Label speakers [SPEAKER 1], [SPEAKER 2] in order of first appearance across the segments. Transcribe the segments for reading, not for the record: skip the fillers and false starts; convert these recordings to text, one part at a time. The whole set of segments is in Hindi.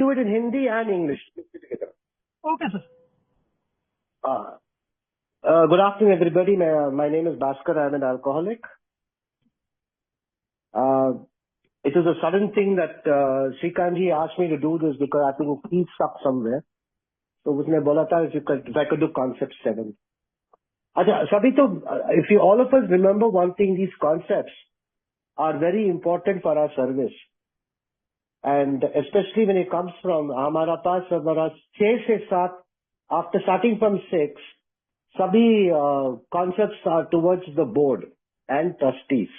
[SPEAKER 1] do it in Hindi and English together.
[SPEAKER 2] Okay, sir.
[SPEAKER 1] Good afternoon, everybody. My name is Bhaskar. I'm an alcoholic. It was a sudden thing that Srikanji asked me to do this because I think he's stuck somewhere. So उसने बोला था if I could do concept 7. अच्छा, सभी तो, if you all of us remember one thing, these concepts are very important for our service. And especially when it comes from हमारा पास 6 से 7, after starting from 6, सभी concepts are towards the board and trustees.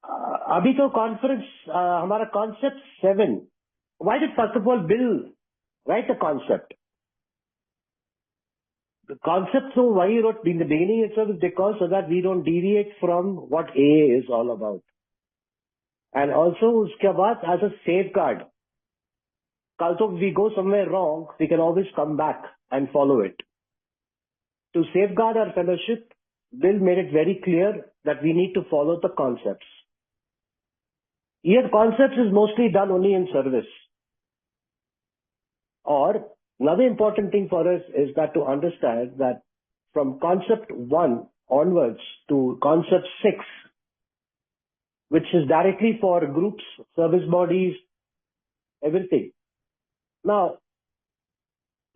[SPEAKER 1] अभी तो conference हमारा concept 7. Why did first of all Bill write the concept? The concept, so why he wrote in the beginning itself is because so that we don't deviate from what AA is all about. And also उसके बाद as a safeguard, also if we go somewhere wrong, we can always come back and follow it. To safeguard our fellowship, Bill made it very clear that we need to follow the concepts. Here concepts is mostly done only in service. Or another important thing for us is that to understand that from concept 1 onwards to concept 6, which is directly for groups, service bodies, everything. Now,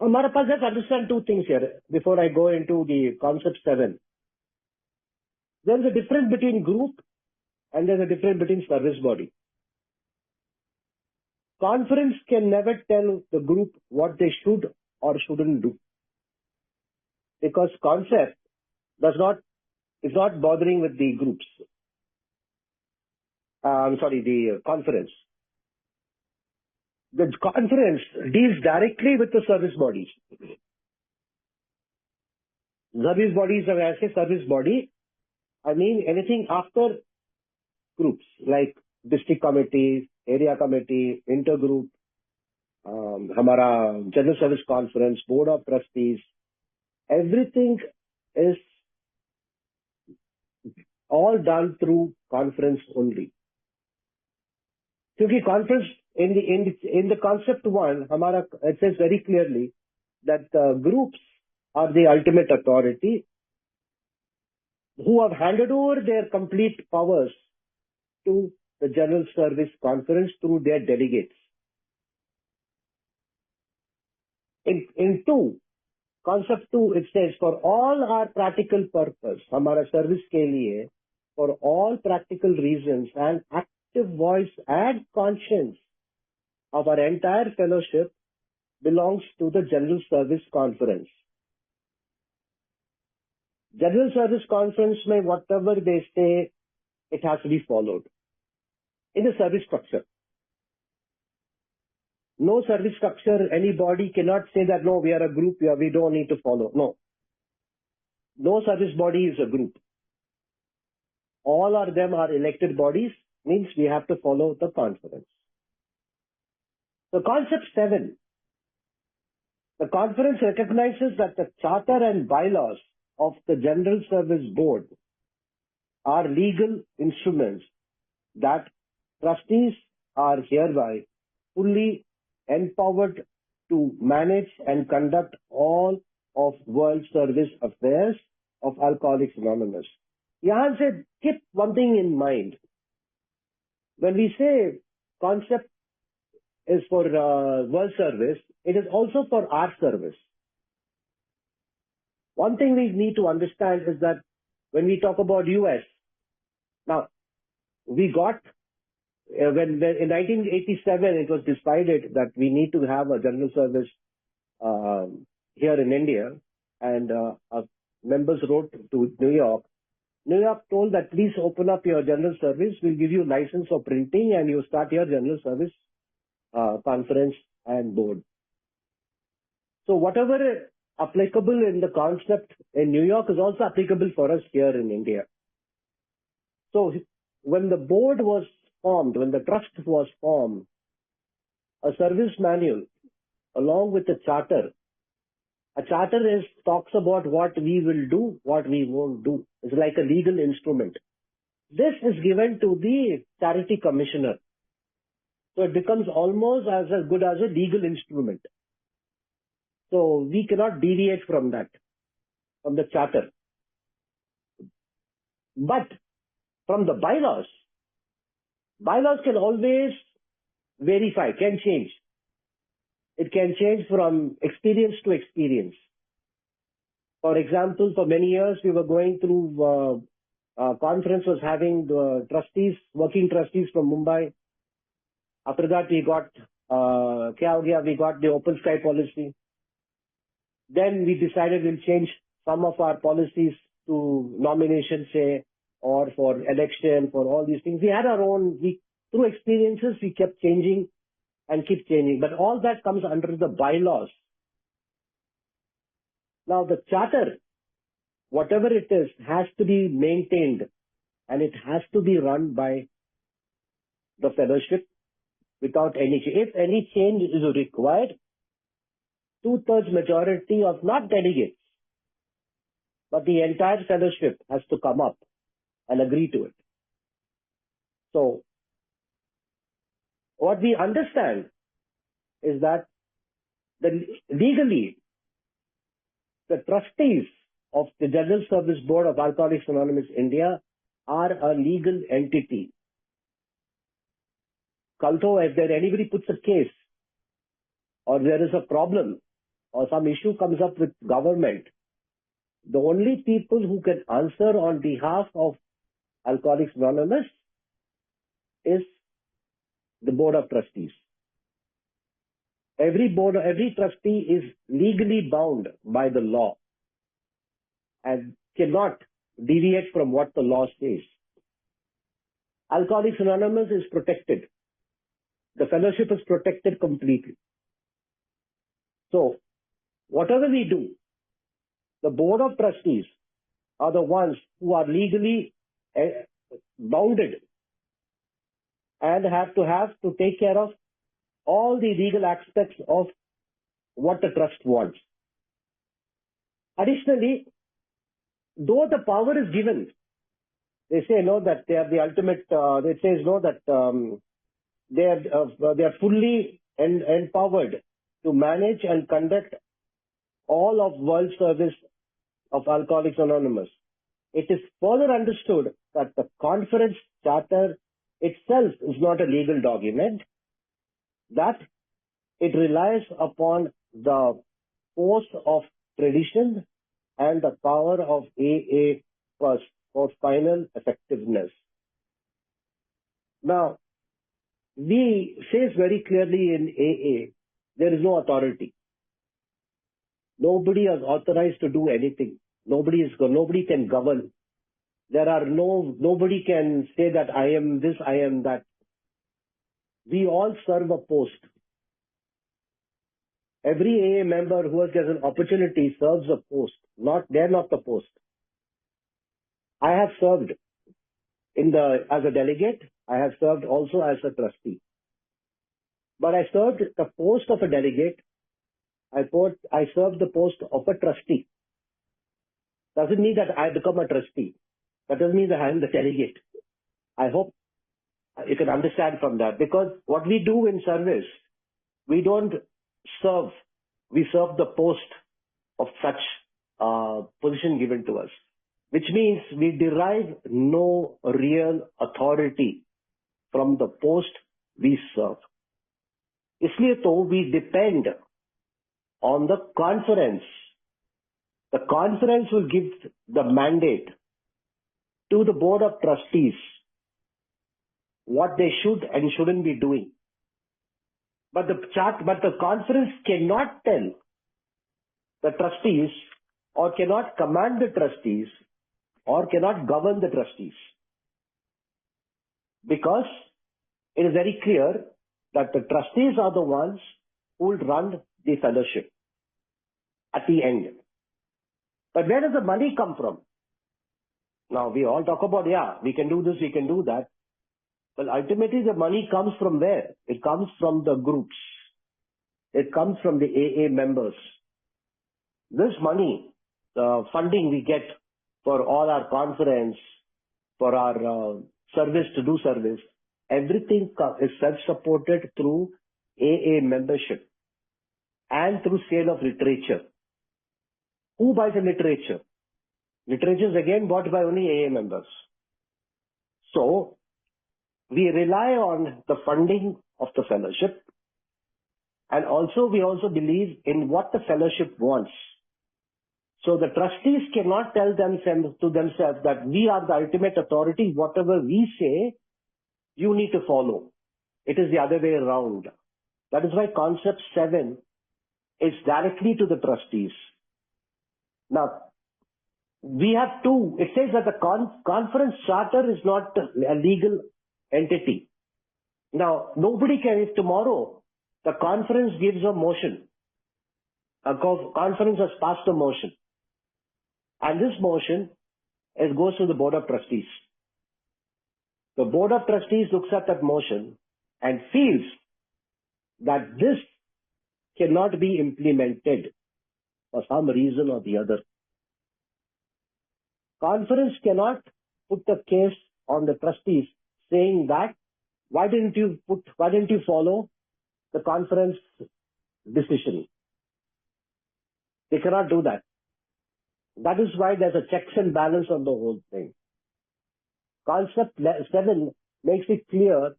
[SPEAKER 1] हमारे पास let's understand two things here before I go into the concept 7. There is a difference between group and there is a difference between service body. Conference can never tell the group what they should or shouldn't do. Because concept is not bothering with the groups. The conference. The conference deals directly with the service bodies. Service bodies, when I say service body, I mean anything after groups like district committee, area committee, intergroup, हमारा general service conference, board of trustees, everything is all done through conference only. क्योंकि conference in the concept 1, it says very clearly that groups are the ultimate authority who have handed over their complete powers to the General Service Conference through their delegates. In concept 2, it says for all our practical purpose, हमारा service के लिए, for all practical reasons and active voice and conscience of our entire fellowship belongs to the General Service Conference. General Service Conference may whatever they say, it has to be followed. In the service structure. No service structure, anybody cannot say that, no, we are a group, we don't need to follow. No. No service body is a group. All of them are elected bodies, means we have to follow the conference. So concept 7. The conference recognizes that the charter and bylaws of the General Service Board are legal instruments that trustees are hereby fully empowered to manage and conduct all of world service affairs of Alcoholics Anonymous. यहाँ से keep one thing in mind. When we say concept is for world service, it is also for our service. One thing we need to understand is that when we talk about US, now we got when in 1987 it was decided that we need to have a general service here in India, and our members wrote to New York. New York told that please open up your general service, we'll give you license for printing and you start your general service conference and board. So whatever applicable in the concept in New York is also applicable for us here in India. So when the board was formed, when the trust was formed, a service manual along with a charter talks about what we will do, what we won't do. It's like a legal instrument. This is given to the charity commissioner. So it becomes almost as good as a legal instrument. So we cannot deviate from that, from the charter. But from the bylaws can always verify, can change. It can change from experience to experience. For example, for many years we were going through, conference was having the trustees, working trustees from Mumbai. After that we got, we got the open sky policy. Then we decided we'll change some of our policies to nomination, say, or for election, for all these things. We had our own, through experiences, we kept changing and keep changing. But all that comes under the bylaws. Now the charter, whatever it is, has to be maintained and it has to be run by the fellowship without any change. If any change is required, 2/3 majority of not delegates, but the entire fellowship has to come up and agree to it. So what we understand is that legally, the trustees of the General Service Board of Alcoholics Anonymous India are a legal entity. Although if anybody puts a case or there is a problem or some issue comes up with government, the only people who can answer on behalf of Alcoholics Anonymous is the Board of Trustees. Every trustee is legally bound by the law and cannot deviate from what the law says. Alcoholics Anonymous is protected. The fellowship is protected completely. So, whatever we do, the Board of Trustees are the ones who are legally bounded and have to take care of all the legal aspects of what the trust wants. Additionally, though the power is given, they say no that they are the ultimate. They say no that they are fully empowered to manage and conduct all of world service of Alcoholics Anonymous. It is further understood that the conference charter itself is not a legal document, that it relies upon the force of tradition and the power of AA for final effectiveness. Now, we say very clearly in AA, there is no authority. Nobody is authorized to do anything. Nobody can govern. Nobody can say that I am this, I am that. We all serve a post. Every AA member who gets an opportunity serves a post. They're not the post. I have served as a delegate. I have served also as a trustee. But I served the post of a delegate. I served the post of a trustee. Doesn't mean that I become a trustee. That doesn't mean that I am the delegate. I hope you can understand from that. Because what we do in service, we don't serve. We serve the post of such position given to us. Which means we derive no real authority from the post we serve. इसलिए तो we depend on the conference. The conference will give the mandate to the Board of Trustees what they should and shouldn't be doing. But the conference cannot tell the trustees or cannot command the trustees or cannot govern the trustees. Because it is very clear that the trustees are the ones who will run the fellowship at the end. But where does the money come from? Now we all talk about, we can do this, we can do that. Well, ultimately the money comes from where? It comes from the groups. It comes from the AA members. This money, the funding we get for all our conference, for our service to do service, Everything is self-supported through AA membership and through sale of literature. Who buys the literature? Literature is again bought by only AA members. So, we rely on the funding of the fellowship, and also we also believe in what the fellowship wants. So the trustees cannot tell themselves that we are the ultimate authority, whatever we say, you need to follow. It is the other way around. That is why concept 7 is directly to the trustees. Now, we have two. It says that the conference charter is not a legal entity. Now, nobody can, if tomorrow the conference gives a motion, a conference has passed a motion, and this motion goes to the Board of Trustees. The Board of Trustees looks at that motion and feels that this cannot be implemented for some reason or the other. Conference cannot put the case on the trustees saying that why didn't you follow the conference decision? They cannot do that. That is why there's a checks and balance on the whole thing. Concept 7 makes it clear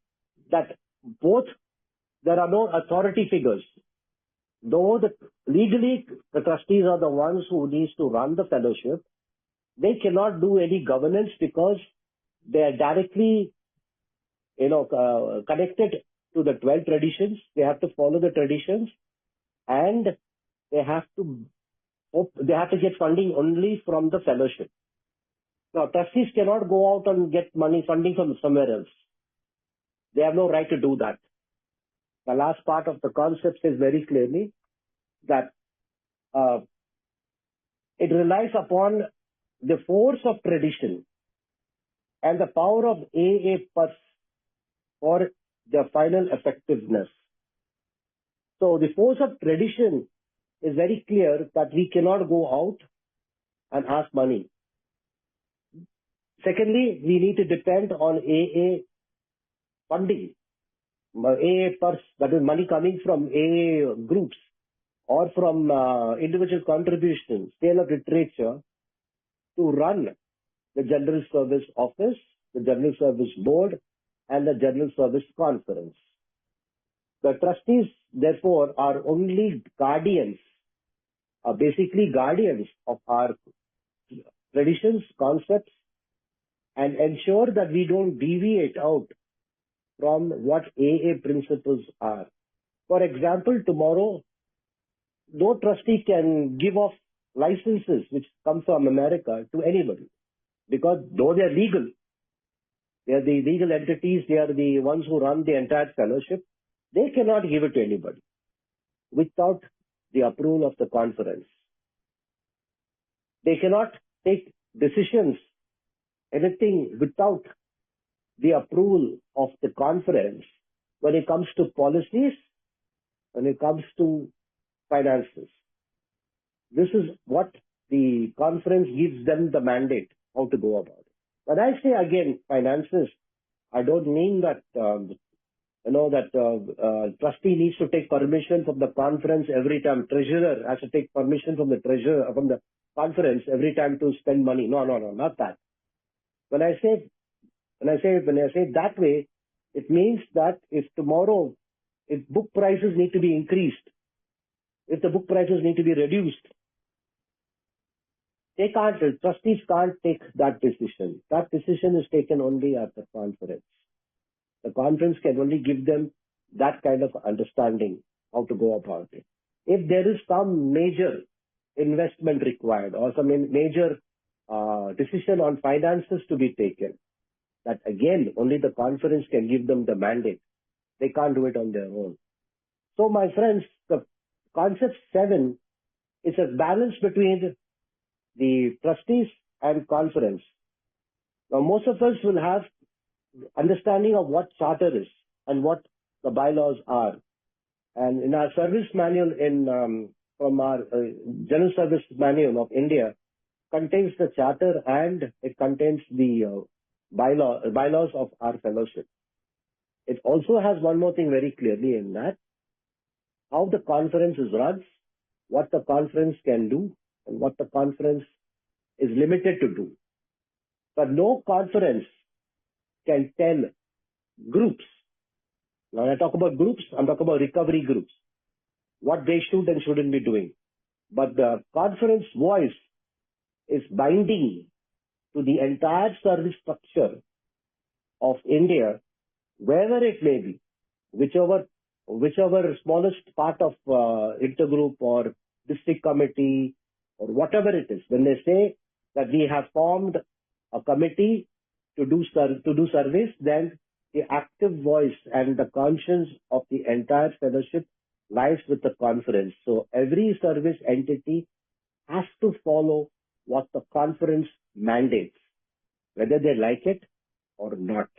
[SPEAKER 1] that both there are no authority figures. Though legally the trustees are the ones who needs to run the fellowship, they cannot do any governance because they are directly, connected to the 12 traditions. They have to follow the traditions, and they have to get funding only from the fellowship. Now, trustees cannot go out and get funding from somewhere else. They have no right to do that. The last part of the concept says very clearly that it relies upon the force of tradition and the power of AA purse for the final effectiveness. So the force of tradition is very clear that we cannot go out and ask money. Secondly, we need to depend on AA funding, AA purse, that is money coming from AA groups or from individual contributions, sale of literature, to run the General Service Office, the General Service Board, and the General Service Conference. The trustees, therefore, are only guardians, basically guardians of our traditions, concepts, and ensure that we don't deviate out from what AA principles are. For example, tomorrow, no trustee can give off licenses which come from America to anybody, because though they are legal, they are the legal entities, they are the ones who run the entire fellowship, they cannot give it to anybody without the approval of the conference. They cannot take decisions, anything, without the approval of the conference when it comes to policies, when it comes to finances. This is what the conference gives them the mandate, how to go about it. When I say again finances, I don't mean that trustee needs to take permission from the conference every time. Treasurer has to take permission from the conference every time to spend money. No, not that. When I say that way, it means that if tomorrow, if book prices need to be increased, if the book prices need to be reduced, trustees can't take that decision. That decision is taken only at the conference. The conference can only give them that kind of understanding how to go about it. If there is some major investment required or some major decision on finances to be taken, that again, only the conference can give them the mandate. They can't do it on their own. So my friends, the concept 7 is a balance between the trustees and conference. Now, most of us will have understanding of what charter is and what the bylaws are. And in our service manual, from our General Service Manual of India, contains the charter and it contains the bylaws of our fellowship. It also has one more thing very clearly in that, how the conference is run, what the conference can do, and what the conference is limited to do. But no conference can tell groups. Now, when I talk about groups, I'm talking about recovery groups, what they should and shouldn't be doing. But the conference voice is binding to the entire service structure of India, wherever it may be, whichever smallest part of intergroup or district committee or whatever it is. When they say that we have formed a committee to do service, then the active voice and the conscience of the entire fellowship lies with the conference. So every service entity has to follow what the conference mandates, whether they like it or not.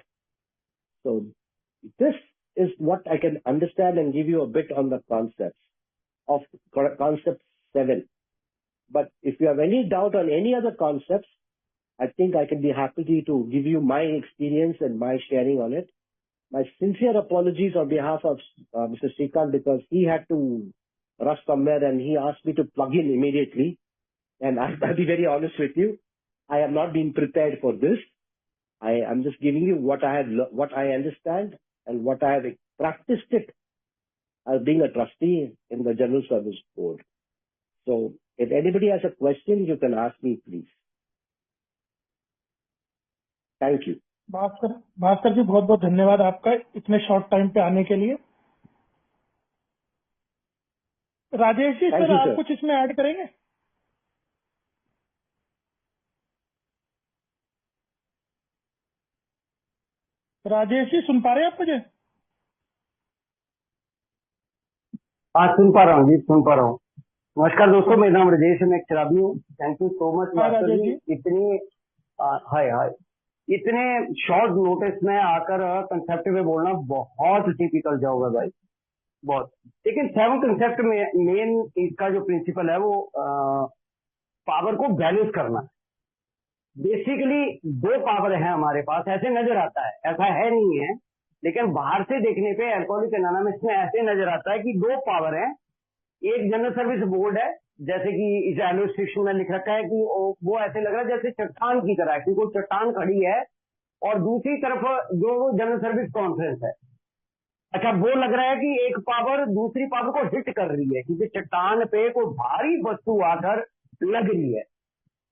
[SPEAKER 1] So this is what I can understand and give you a bit on the concepts of concept 7. But if you have any doubt on any other concepts, I think I can be happy to give you my experience and my sharing on it. My sincere apologies on behalf of Mr. Srikanth, because he had to rush somewhere and he asked me to plug in immediately. And I'll be very honest with you, I have not been prepared for this. I am just giving you what I understand and what I have practiced it as being a trustee in the General Service Board. So if anybody has a question, you can ask me, please. Thank you.
[SPEAKER 2] Bhaskar जी बहुत बहुत धन्यवाद आपका इतने शॉर्ट टाइम पे आने के लिए। राजेश जी सर आप कुछ इसमें ऐड करेंगे? राजेश जी सुन पा रहे हैं आप मुझे?
[SPEAKER 3] हाँ सुन पा रहा हूँ जी, सुन पा रहा हूँ। नमस्कार दोस्तों, मेरा नाम राजेश है, मैं एक शराबी हूँ। Thank you so much Bhaskar ji, इतने शॉर्ट नोटिस में आकर कंसेप्ट में बोलना बहुत टिपिकल जॉब है भाई, बहुत। लेकिन 7 कंसेप्ट में मेन इसका जो प्रिंसिपल है वो पावर को बैलेंस करना है। बेसिकली 2 पावर है हमारे पास, ऐसे नजर आता है, ऐसा है नहीं है, लेकिन बाहर से देखने पे अल्कोहलिक एनोनिमस में ऐसे नजर आता है कि 2 पावर है। एक जनरल सर्विस बोर्ड है, जैसे कि इस एलोस्ट्रिक्शन में लिख रखा है कि वो ऐसे लग रहा है जैसे चट्टान की तरह है कि कोई चट्टान खड़ी है, और दूसरी तरफ जो जनरल सर्विस कॉन्फ्रेंस है, अच्छा वो लग रहा है कि एक पावर दूसरी पावर को हिट कर रही है क्योंकि चट्टान पे कोई भारी वस्तु आकर लग रही है।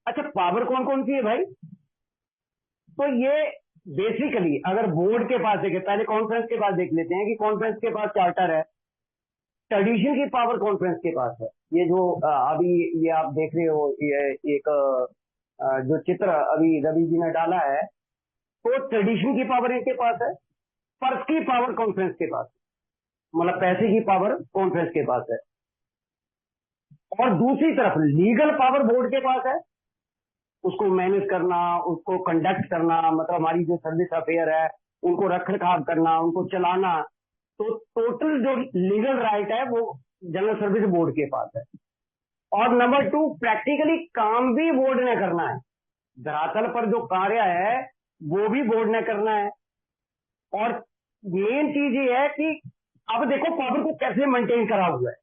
[SPEAKER 3] अच्छा पावर कौन कौन सी है भाई? तो ये बेसिकली अगर बोर्ड के पास देखें, पहले कॉन्फ्रेंस के पास देख लेते हैं कि कॉन्फ्रेंस के पास चार्टर है, ट्रेडिशन की पावर कॉन्फ्रेंस के पास है। ये जो अभी ये आप देख रहे हो, ये एक जो चित्र अभी रवि जी ने डाला है, तो ट्रेडिशन की पावर इनके पास है, पर्स की पावर कॉन्फ्रेंस के पास, मतलब पैसे की पावर कॉन्फ्रेंस के पास है, और दूसरी तरफ लीगल पावर बोर्ड के पास है, उसको मैनेज करना, उसको कंडक्ट करना, मतलब हमारी जो सर्विस अफेयर है उनको रख रखाव करना, उनको चलाना। तो टोटल जो लीगल राइट है वो जनरल सर्विस बोर्ड के पास है। और नंबर 2 प्रैक्टिकली काम भी बोर्ड ने करना है, धरातल पर जो कार्य है वो भी बोर्ड ने करना है। और मेन चीज ये है कि अब देखो पावर को कैसे मेंटेन करा हुआ है।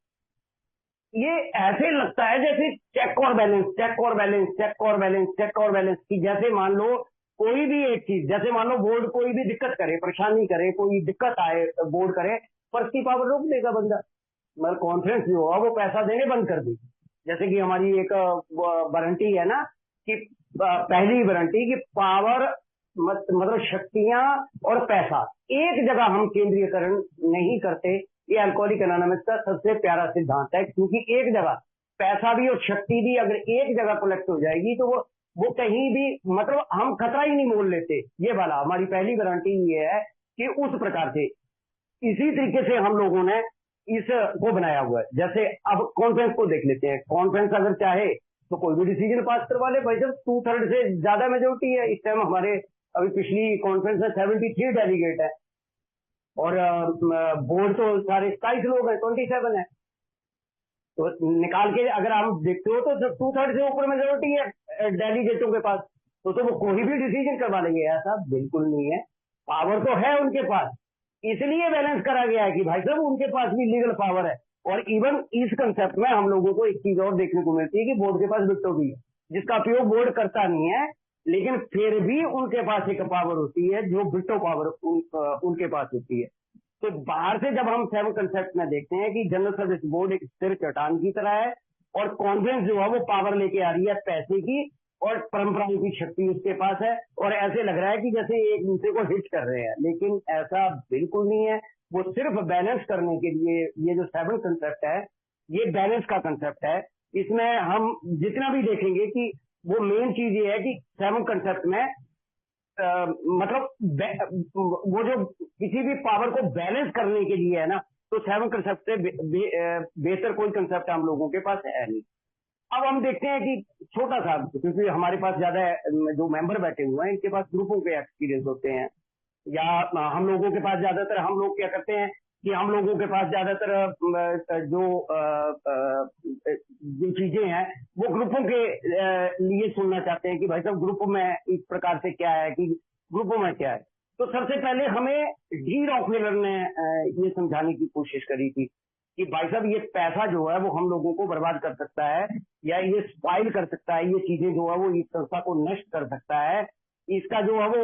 [SPEAKER 3] ये ऐसे लगता है जैसे चेक और बैलेंस, चेक और बैलेंस, चेक और बैलेंस, चेक और बैलेंस की, जैसे मान लो कोई भी एक चीज, जैसे मान लो बोर्ड कोई भी दिक्कत करे, परेशानी करे, कोई दिक्कत आए बोर्ड करे, पर उसकी पावर रोक देगा बंदा, मतलब कॉन्फ्रेंस जो होगा वो पैसा देने बंद कर देगी। जैसे कि हमारी एक वारंटी है ना कि पहली वारंटी की पावर मतलब शक्तियां और पैसा एक जगह हम केंद्रीयकरण नहीं करते, ये अल्कोहलिक एनोनिमस का सबसे प्यारा सिद्धांत है। क्योंकि एक जगह पैसा भी और शक्ति भी अगर एक जगह कलेक्ट हो जाएगी तो वो कहीं भी मतलब हम खतरा ही नहीं मोल लेते। ये वाला हमारी पहली गारंटी ये है कि उस प्रकार से इसी तरीके से हम लोगों ने इसको बनाया हुआ है। जैसे अब कॉन्फ्रेंस को देख लेते हैं, कॉन्फ्रेंस अगर चाहे तो कोई भी डिसीजन पास करवा ले भाई, जब 2/3 से ज्यादा मेजोरिटी है। इस टाइम हमारे अभी पिछली कॉन्फ्रेंस में 73 डेलीगेट है और बोर्ड तो सारे 27 लोग हैं, 27 है। तो निकाल के अगर आप देखते हो तो 2/3 से ऊपर मेजोरिटी है डेलीगेटों के पास, तो वो कोई भी डिसीजन करवा लेंगे। ऐसा बिल्कुल नहीं है, पावर तो है उनके पास, इसलिए बैलेंस करा गया है कि भाई साहब उनके पास भी लीगल पावर है। और इवन इस कंसेप्ट में हम लोगों को एक चीज और देखने को मिलती है कि बोर्ड के पास विक्टो भी है, जिसका उपयोग बोर्ड करता नहीं है, लेकिन फिर भी उनके पास एक पावर होती है जो विक्टो पावर उनके पास होती है। तो बाहर से जब हम 7 कंसेप्ट में देखते हैं कि जनरल सर्विस बोर्ड एक स्थिर चट्टान की तरह है और कॉन्फ्रेंस जो है वो पावर लेके आ रही है पैसे की और परंपराओं की शक्ति उसके पास है, और ऐसे लग रहा है कि जैसे एक दूसरे को हिट कर रहे हैं, लेकिन ऐसा बिल्कुल नहीं है। वो सिर्फ बैलेंस करने के लिए ये जो 7 कंसेप्ट है ये बैलेंस का कंसेप्ट है। इसमें हम जितना भी देखेंगे कि वो मेन चीज ये है कि 7 कंसेप्ट में मतलब वो जो किसी भी पावर को बैलेंस करने के लिए है ना, तो 7 कंसेप्ट से बेहतर कोई कंसेप्ट हम लोगों के पास है नहीं। अब हम देखते हैं कि छोटा सा, क्योंकि हमारे पास ज्यादा जो मेंबर बैठे हुए हैं इनके पास ग्रुपों के एक्सपीरियंस होते हैं, या हम लोगों के पास ज्यादातर हम लोग क्या करते हैं कि हम लोगों के पास ज्यादातर जो चीजें हैं वो ग्रुपों के लिए सुनना चाहते हैं कि भाई साहब ग्रुप में इस प्रकार से क्या है, कि ग्रुपों में क्या है। तो सबसे पहले हमें डी रॉकफेलर ने ये समझाने की कोशिश करी थी कि भाई साहब ये पैसा जो है वो हम लोगों को बर्बाद कर सकता है, या ये स्पाइल कर सकता है, ये चीजें जो है वो इस संस्था को नष्ट कर सकता है। इसका जो है वो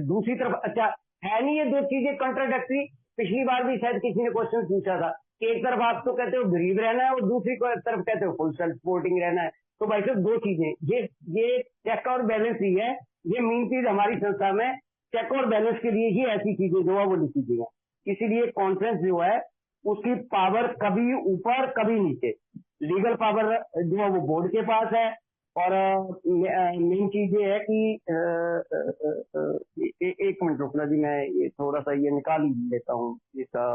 [SPEAKER 3] दूसरी तरफ, अच्छा है नहीं ये दो चीजें कंट्राडिक्टरी। पिछली बार भी शायद किसी ने क्वेश्चन पूछा था कि एक तरफ आप तो कहते हो गरीब रहना है और दूसरी तरफ कहते हो फुल सेल्फ सपोर्टिंग रहना है। तो भाई साहब दो चीजें, ये चेक और बैलेंस ही है। ये मेन चीज हमारी संस्था में चेक और बैलेंस के लिए ही ऐसी चीजें जो है वो लिखी गई है। इसीलिए कॉन्फ्रेंस जो है उसकी पावर कभी ऊपर कभी नीचे, लीगल पावर जो है वो बोर्ड के पास है। और मेन चीज ये है कि एक मिनट रुकना जी, मैं ये थोड़ा सा ये निकाल ही लेता हूँ इसका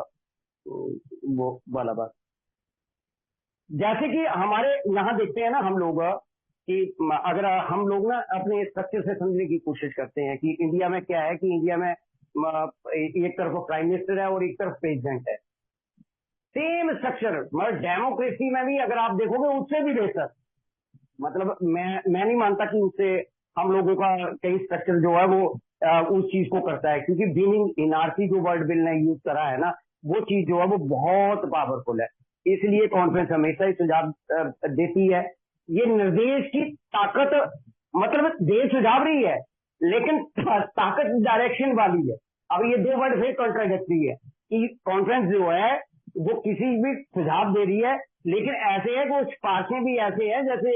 [SPEAKER 3] वो वाला बात। जैसे कि हमारे यहाँ देखते हैं ना हम लोग कि अगर हम लोग ना अपने स्ट्रक्चर से समझने की कोशिश करते हैं कि इंडिया में क्या है, कि इंडिया में एक तरफ प्राइम मिनिस्टर है और एक तरफ प्रेसिडेंट है, सेम स्ट्रक्चर। मतलब डेमोक्रेसी में भी अगर आप देखोगे उससे भी बेहतर, मतलब मैं नहीं मानता कि उससे हम लोगों का कई स्ट्रक्चर जो है वो उस चीज को करता है, क्योंकि बीइंग इनआरसी जो वर्ड बिल ने यूज करा है ना, वो चीज जो है वो बहुत पावरफुल है। इसलिए कॉन्फ्रेंस हमेशा ही सुझाव देती है। ये निर्देश की ताकत मतलब दे सुझाव रही है, लेकिन ताकत डायरेक्शन वाली है। अब ये दो वर्ड फिर कॉन्ट्राडिक्टरी है कि कॉन्फ्रेंस जो है वो किसी भी सुझाव दे रही है, लेकिन ऐसे है वो सिफारिशें भी ऐसे है जैसे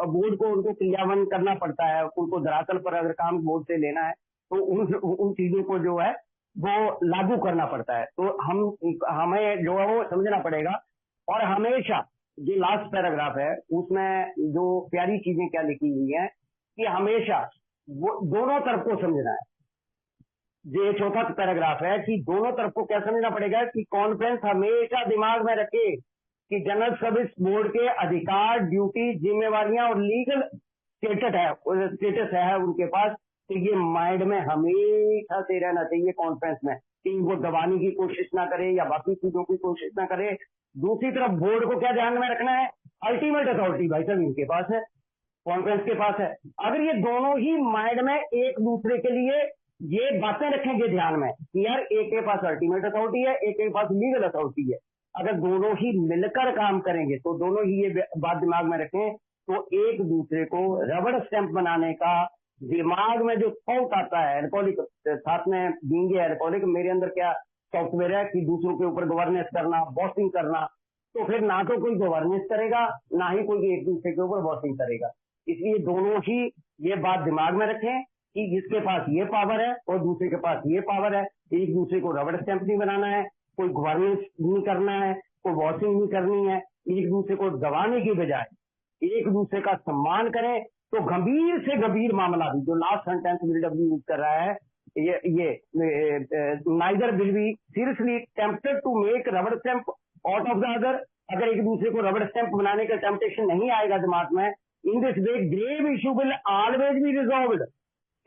[SPEAKER 3] बोर्ड को उनको क्रियान्वयन करना पड़ता है। उनको धरातल पर अगर काम बोर्ड से लेना है तो उन चीजों को जो है वो लागू करना पड़ता है। तो हमें जो है वो समझना पड़ेगा। और हमेशा जो लास्ट पैराग्राफ है उसमें जो प्यारी चीजें क्या लिखी हुई है कि हमेशा वो दोनों तरफ को समझना है। ये चौथा पैराग्राफ है कि दोनों तरफ को क्या समझना पड़ेगा कि कॉन्फ्रेंस हमेशा दिमाग में रखे कि जनरल सर्विस बोर्ड के अधिकार, ड्यूटी, जिम्मेवारियां और लीगल स्टेटस है उनके पास। तो ये माइंड में हमेशा से रहना चाहिए कॉन्फ्रेंस में, कि वो दबाने की कोशिश ना करे या बाकी चीजों की कोशिश ना करे। दूसरी तरफ बोर्ड को क्या ध्यान में रखना है, अल्टीमेट अथॉरिटी भाई साहब इनके पास है, कॉन्फ्रेंस के पास है। अगर ये दोनों ही माइंड में एक दूसरे के लिए ये बातें रखेंगे ध्यान में कि यार एक के पास अल्टीमेट अथॉरिटी है, एक के पास लीगल अथॉरिटी है, अगर दोनों ही मिलकर काम करेंगे तो दोनों ही ये बात दिमाग में रखें तो एक दूसरे को रबड़ स्टैंप बनाने का दिमाग में जो थॉट आता है, एल्कोहलिक साथ में बींगे एल्कोहलिक, मेरे अंदर क्या सॉफ्टवेयर है कि दूसरों के ऊपर गवर्नेंस करना, बॉसिंग करना, तो फिर ना तो कोई गवर्नेंस करेगा ना ही कोई एक दूसरे के ऊपर बॉसिंग करेगा। इसलिए दोनों ही ये बात दिमाग में रखें कि जिसके पास ये पावर है और दूसरे के पास ये पावर है, एक दूसरे को रबड़ स्टैंप नहीं बनाना है, कोई गवर्नेंस नहीं करना है, कोई वॉशिंग नहीं करनी है। एक दूसरे को दबाने की बजाय एक दूसरे का सम्मान करें। तो गंभीर से गंभीर मामला भी जो लास्ट सेंटेंस डब्ल्यू यूज कर रहा है, ये neither will be seriously tempted to make rubber stamp out of the other. अगर एक दूसरे को रबड़ स्टैंप बनाने का टेम्पटेशन नहीं आएगा दिमाग में, in this way grave issue will always be resolved.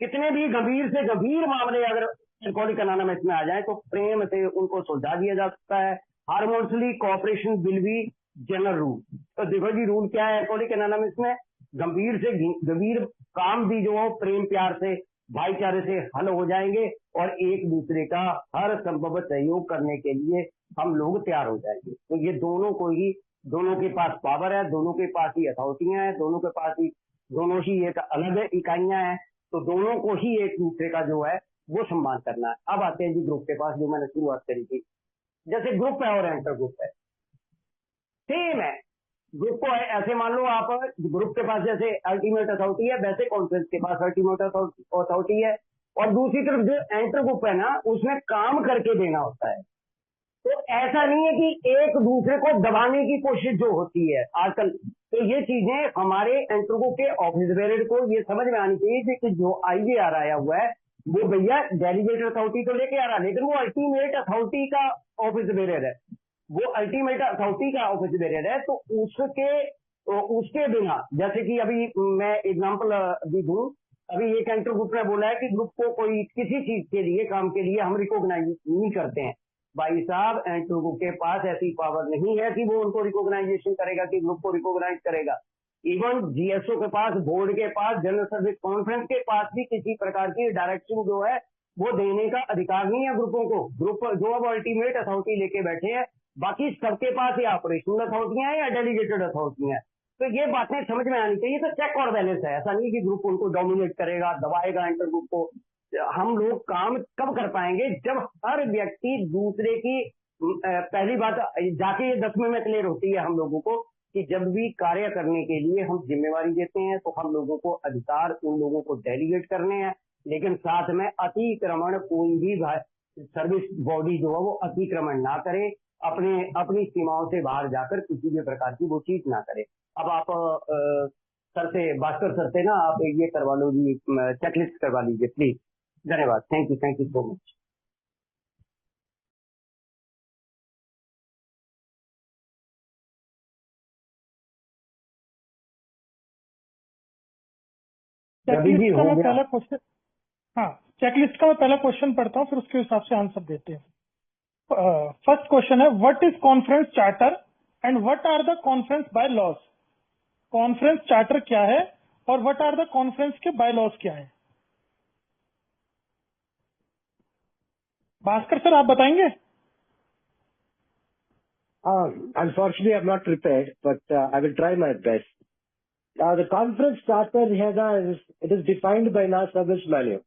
[SPEAKER 3] कितने भी गंभीर से गंभीर मामले अगर एल्कोहलिक एनोनिमस में आ जाए तो प्रेम से उनको सुलझा दिया जा सकता है। Harmoniously cooperation will be general rule. तो देखो जी रूल क्या है एल्कोहलिक एनोनिमस में, गंभीर से गंभीर काम भी जो हो प्रेम प्यार से भाईचारे से हल हो जाएंगे और एक दूसरे का हर संभव सहयोग करने के लिए हम लोग तैयार हो जाएंगे। तो ये दोनों के पास पावर है, दोनों के पास ही अथॉरिटियां हैं, दोनों ही एक अलग इकाइयां हैं, तो दोनों को ही एक दूसरे का जो है वो सम्मान करना है। अब आते हैं जी ग्रुप के पास, जो मैंने शुरुआत करी थी। जैसे ग्रुप है और एंटर ग्रुप है, सेम है। ग्रुप को ऐसे मान लो आप, ग्रुप के पास जैसे अल्टीमेट अथॉरिटी है, वैसे कॉन्फ्रेंस के पास अल्टीमेट अथॉरिटी है। और दूसरी तरफ जो एंटर ग्रुप है ना, उसमें काम करके देना होता है। तो ऐसा नहीं है कि एक दूसरे को दबाने की कोशिश जो होती है आजकल, तो ये चीजें हमारे एंटर ग्रुप के ऑफिस बेरर को ये समझ में आनी चाहिए कि जो आईजे आया हुआ है वो भैया डेलीगेट अथॉरिटी तो लेके आ रहा है, लेकिन वो अल्टीमेट अथॉरिटी का ऑफिस बेरर है, वो अल्टीमेट अथॉरिटी का ऑफिस बेरर है। तो उसके बिना, जैसे कि अभी मैं एग्जांपल भी दूं, अभी एक एंटर ग्रुप ने बोला है कि ग्रुप को कोई किसी चीज के लिए, काम के लिए हम रिकॉग्नाइज नहीं करते हैं। भाई साहब, एंटर ग्रुप के पास ऐसी पावर नहीं है कि वो उनको रिकॉग्नाइजेशन करेगा, कि ग्रुप को रिकॉग्नाइज करेगा। इवन जीएसओ के पास, बोर्ड के पास, जनरल सर्विस कॉन्फ्रेंस के पास भी किसी प्रकार की डायरेक्शन जो है वो देने का अधिकार नहीं है ग्रुपों को। ग्रुप जो है वो अल्टीमेट अथॉरिटी लेके बैठे हैं, बाकी सबके पास या ऑपरेशनल अथॉरिटियां हैं या डेलीगेटेड अथॉरिटियां हैं। तो ये बातें समझ में आनी चाहिए। तो चेक और बैलेंस है, ऐसा नहीं कि ग्रुप उनको डोमिनेट करेगा, दबाएगा एंटर ग्रुप को। हम लोग काम कब कर पाएंगे, जब हर व्यक्ति दूसरे की पहली बात जाके ये 10वें में क्लियर होती है हम लोगों को कि जब भी कार्य करने के लिए हम जिम्मेवारी देते हैं तो हम लोगों को अधिकार उन लोगों को डेलीगेट करने हैं, लेकिन साथ में अतिक्रमण कोई भी सर्विस बॉडी जो है वो अतिक्रमण ना करे, अपनी सीमाओं से बाहर जाकर किसी भी प्रकार की वो चीज ना करे। अब आप सर से, भास्कर सर से ना आप ये करवा लो जी, चेकलिस्ट करवा लीजिए प्लीज। धन्यवाद, thank you so much.
[SPEAKER 2] Checklist का मैं पहला क्वेश्चन, हाँ चेकलिस्ट का मैं पहला क्वेश्चन पढ़ता हूँ, फिर उसके हिसाब से आंसर देते हैं। फर्स्ट क्वेश्चन है, what is conference charter and what are the conference bylaws. Conference charter क्या है और व्हाट आर द कॉन्फ्रेंस के बाय लॉज क्या है। भास्कर सर आप बताएंगे।
[SPEAKER 1] Unfortunately, I'm not prepared, but I will try my best. The conference charter here it is defined by our service manual.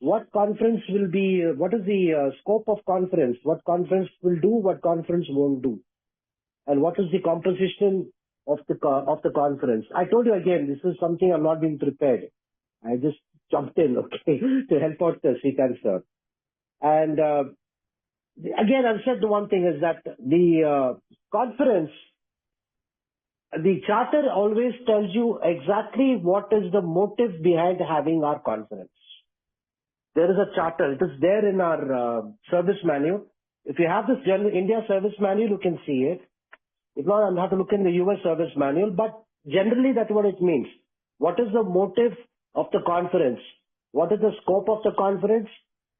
[SPEAKER 1] What conference will be, what is the scope of conference, what conference will do, what conference won't do, and what is the composition of the conference. I told you again, this is something I'm not being prepared. I just jumped in, okay, to help out the Srikanth sir. And again, I've said the one thing is that the conference, the charter always tells you exactly what is the motive behind having our conference. There is a charter. It is there in our service manual. If you have this general India service manual, you can see it. If not, I'll have to look in the US service manual. But generally, that's what it means. What is the motive of the conference? What is the scope of the conference?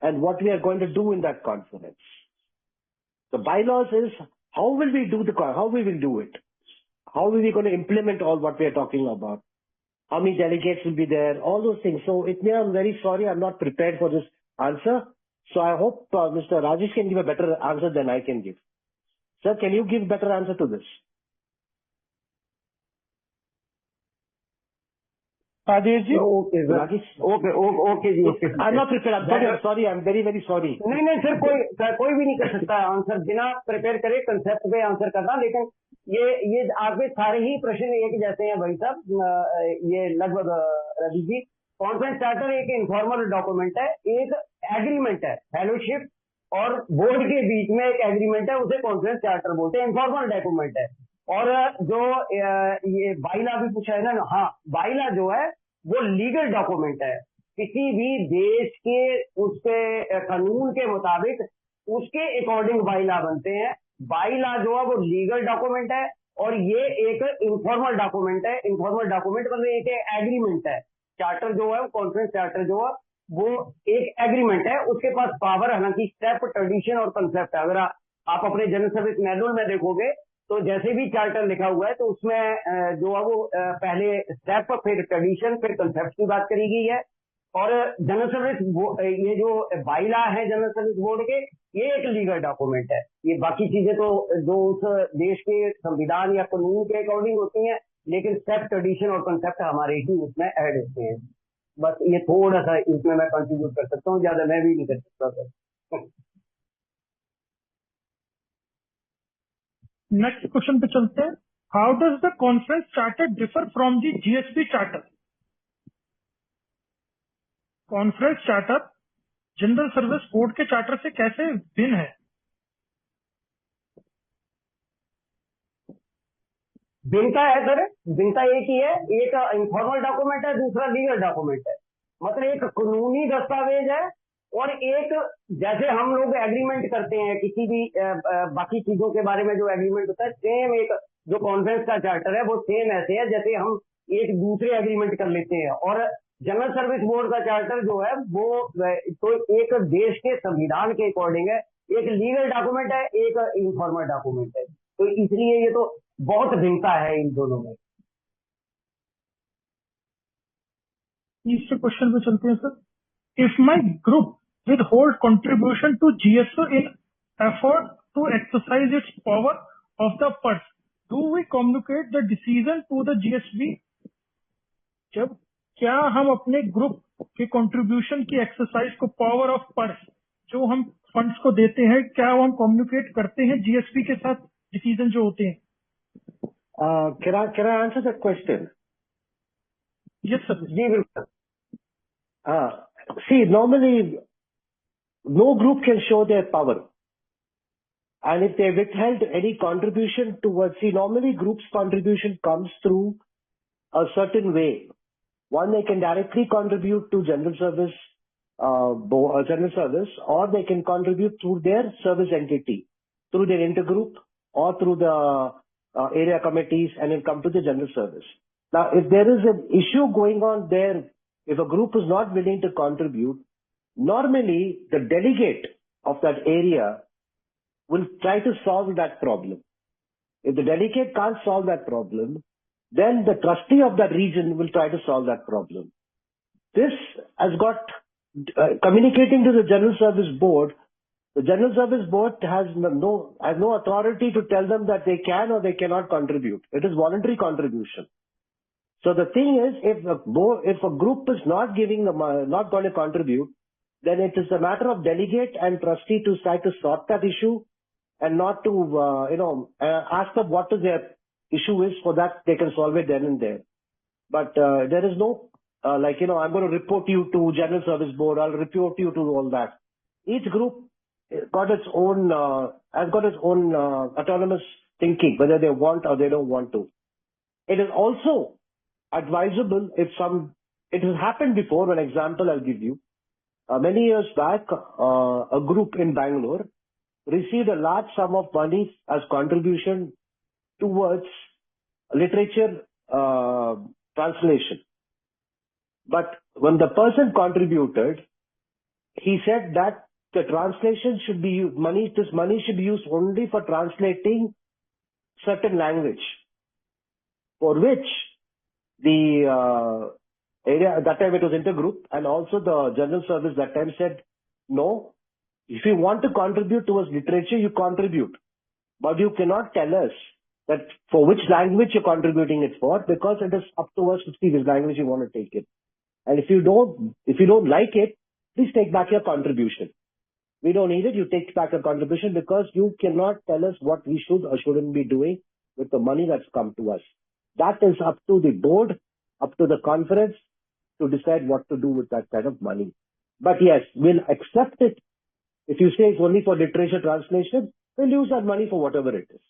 [SPEAKER 1] And what we are going to do in that conference. The bylaws is how will we do how we will do it? How are we going to implement all what we are talking about? How many delegates will be there? All those things. So I'm very sorry, I'm not prepared for this answer. So I hope Mr. Rajesh can give a better answer than I can give. Sir, can you give better answer to this?
[SPEAKER 2] Rajesh ji.
[SPEAKER 3] Okay जी, okay.
[SPEAKER 1] I'm not prepared. I'm sorry. I'm very, very sorry.
[SPEAKER 3] नहीं सर, कोई भी नहीं कर सकता आंसर बिना प्रिपेयर करे कंसेप्ट पे आंसर करना। लेकिन ये आपके सारे ही प्रश्न एक जैसे हैं भाई साहब, ये लगभग रवि जी। कॉन्फ्रेंस चार्टर एक इनफॉर्मल डॉक्यूमेंट है, एक एग्रीमेंट है, फेलोशिप और बोर्ड के बीच में एक एग्रीमेंट है, उसे कॉन्फ्रेंस चार्टर बोलते हैं, इनफॉर्मल डॉक्यूमेंट है। और जो ये बाइला भी पूछा है ना, हाँ, बाइला जो है वो लीगल डॉक्यूमेंट है, किसी भी देश के उसके कानून के मुताबिक उसके अकॉर्डिंग बाइला बनते हैं। बाइला जो है वो लीगल डॉक्यूमेंट है और ये एक इनफॉर्मल डॉक्यूमेंट है। इनफॉर्मल डॉक्यूमेंट मतलब एक एग्रीमेंट है। चार्टर जो है, कॉन्फ्रेंस चार्टर जो है वो एक एग्रीमेंट है, उसके पास पावर, हालांकि स्टेप, ट्रेडिशन और कंसेप्ट है। अगर आप अपने जनरल सर्विस मैनुअल में देखोगे तो जैसे भी चार्टर लिखा हुआ है तो उसमें जो है वो पहले स्टेप, फिर ट्रेडिशन, फिर कंसेप्ट की बात करी गई है। और जनरल सर्विस ये जो बाइला है जनरल सर्विस बोर्ड के, ये एक लीगल डॉक्यूमेंट है। ये बाकी चीजें तो जो उस देश के संविधान या कानून के अकॉर्डिंग होती हैं, लेकिन स्टेप, ट्रेडिशन और कंसेप्ट हमारे ही उसमें ऐड होते हैं। बस ये थोड़ा सा इसमें मैं कंट्रीब्यूट कर सकता हूँ, ज्यादा मैं भी नहीं कर सकता सर।
[SPEAKER 2] नेक्स्ट क्वेश्चन पे चलते हैं। How does the conference charter differ from the GSP charter? Conference charter general service board के चार्टर से कैसे भिन्न है?
[SPEAKER 3] भिन्नता है सर, भिन्नता एक ही है, एक इनफॉर्मल डॉक्यूमेंट है, दूसरा लीगल डॉक्यूमेंट है। मतलब एक कानूनी दस्तावेज है और एक जैसे हम लोग एग्रीमेंट करते हैं किसी भी बाकी चीजों के बारे में जो एग्रीमेंट होता है, सेम एक जो कॉन्फ्रेंस का चार्टर है वो सेम ऐसे है जैसे हम एक दूसरे एग्रीमेंट कर लेते हैं। और जनरल सर्विस बोर्ड का चार्टर जो है वो तो एक देश के संविधान के अकॉर्डिंग है, एक लीगल डॉक्यूमेंट है, एक इनफॉर्मल डॉक्यूमेंट है। तो इसलिए ये तो बहुत भिन्नता है इन दोनों में।
[SPEAKER 2] तीसरे क्वेश्चन पे चलते हैं sir. If my group withhold contribution to GSO in effort to exercise its power of the purse, do we communicate the decision to the GSB? जब क्या हम अपने ग्रुप के कंट्रीब्यूशन की एक्सरसाइज को, पावर ऑफ पर्स जो हम फंड्स को देते हैं, क्या वो हम कम्युनिकेट करते हैं जीएसपी के साथ डिसीजन जो होते हैं?
[SPEAKER 1] Can I answer that question?
[SPEAKER 2] Yes, sir.
[SPEAKER 3] जी बिल्कुल।
[SPEAKER 1] See, normally no group can show their power, and if they withheld any contribution towards, see, normally groups contribution comes through a certain way. One, they can directly contribute to general service, or they can contribute through their service entity, through their intergroup or through the area committees, and then come to the general service. Now, if there is an issue going on there, if a group is not willing to contribute, normally the delegate of that area will try to solve that problem. If the delegate can't solve that problem, then the trustee of that region will try to solve that problem. This has got communicating to the general service board. The general service board has no authority to tell them that they can or they cannot contribute. It is voluntary contribution. So the thing is, if a group is not not going to contribute, then it is a matter of delegate and trustee to try to sort that issue, and not to ask them what is their issue is, so that they can solve it then and there. But there is no I'm going to report you to general service board, I'll report you to all that. Each group has got its own autonomous thinking, whether they want or they don't want to. It is also advisable if it has happened before. An example I'll give you. Many years back, a group in Banglore received a large sum of money as contribution towards literature translation. But when the person contributed, he said that the translation should be used, this money should be used only for translating certain language, for which the area, at that time it was intergroup, and also the general service that time said, no, if you want to contribute towards literature, you contribute. But you cannot tell us that for which language you're contributing it for, because it is up to us to see which language you want to take it. And if you don't like it, please take back your contribution. We don't need it. You take back your contribution, because you cannot tell us what we should or shouldn't be doing with the money that's come to us. That is up to the board, up to the conference to decide what to do with that kind of money. But yes, we'll accept it. If you say it's only for literature translation, we'll use that money for whatever it is.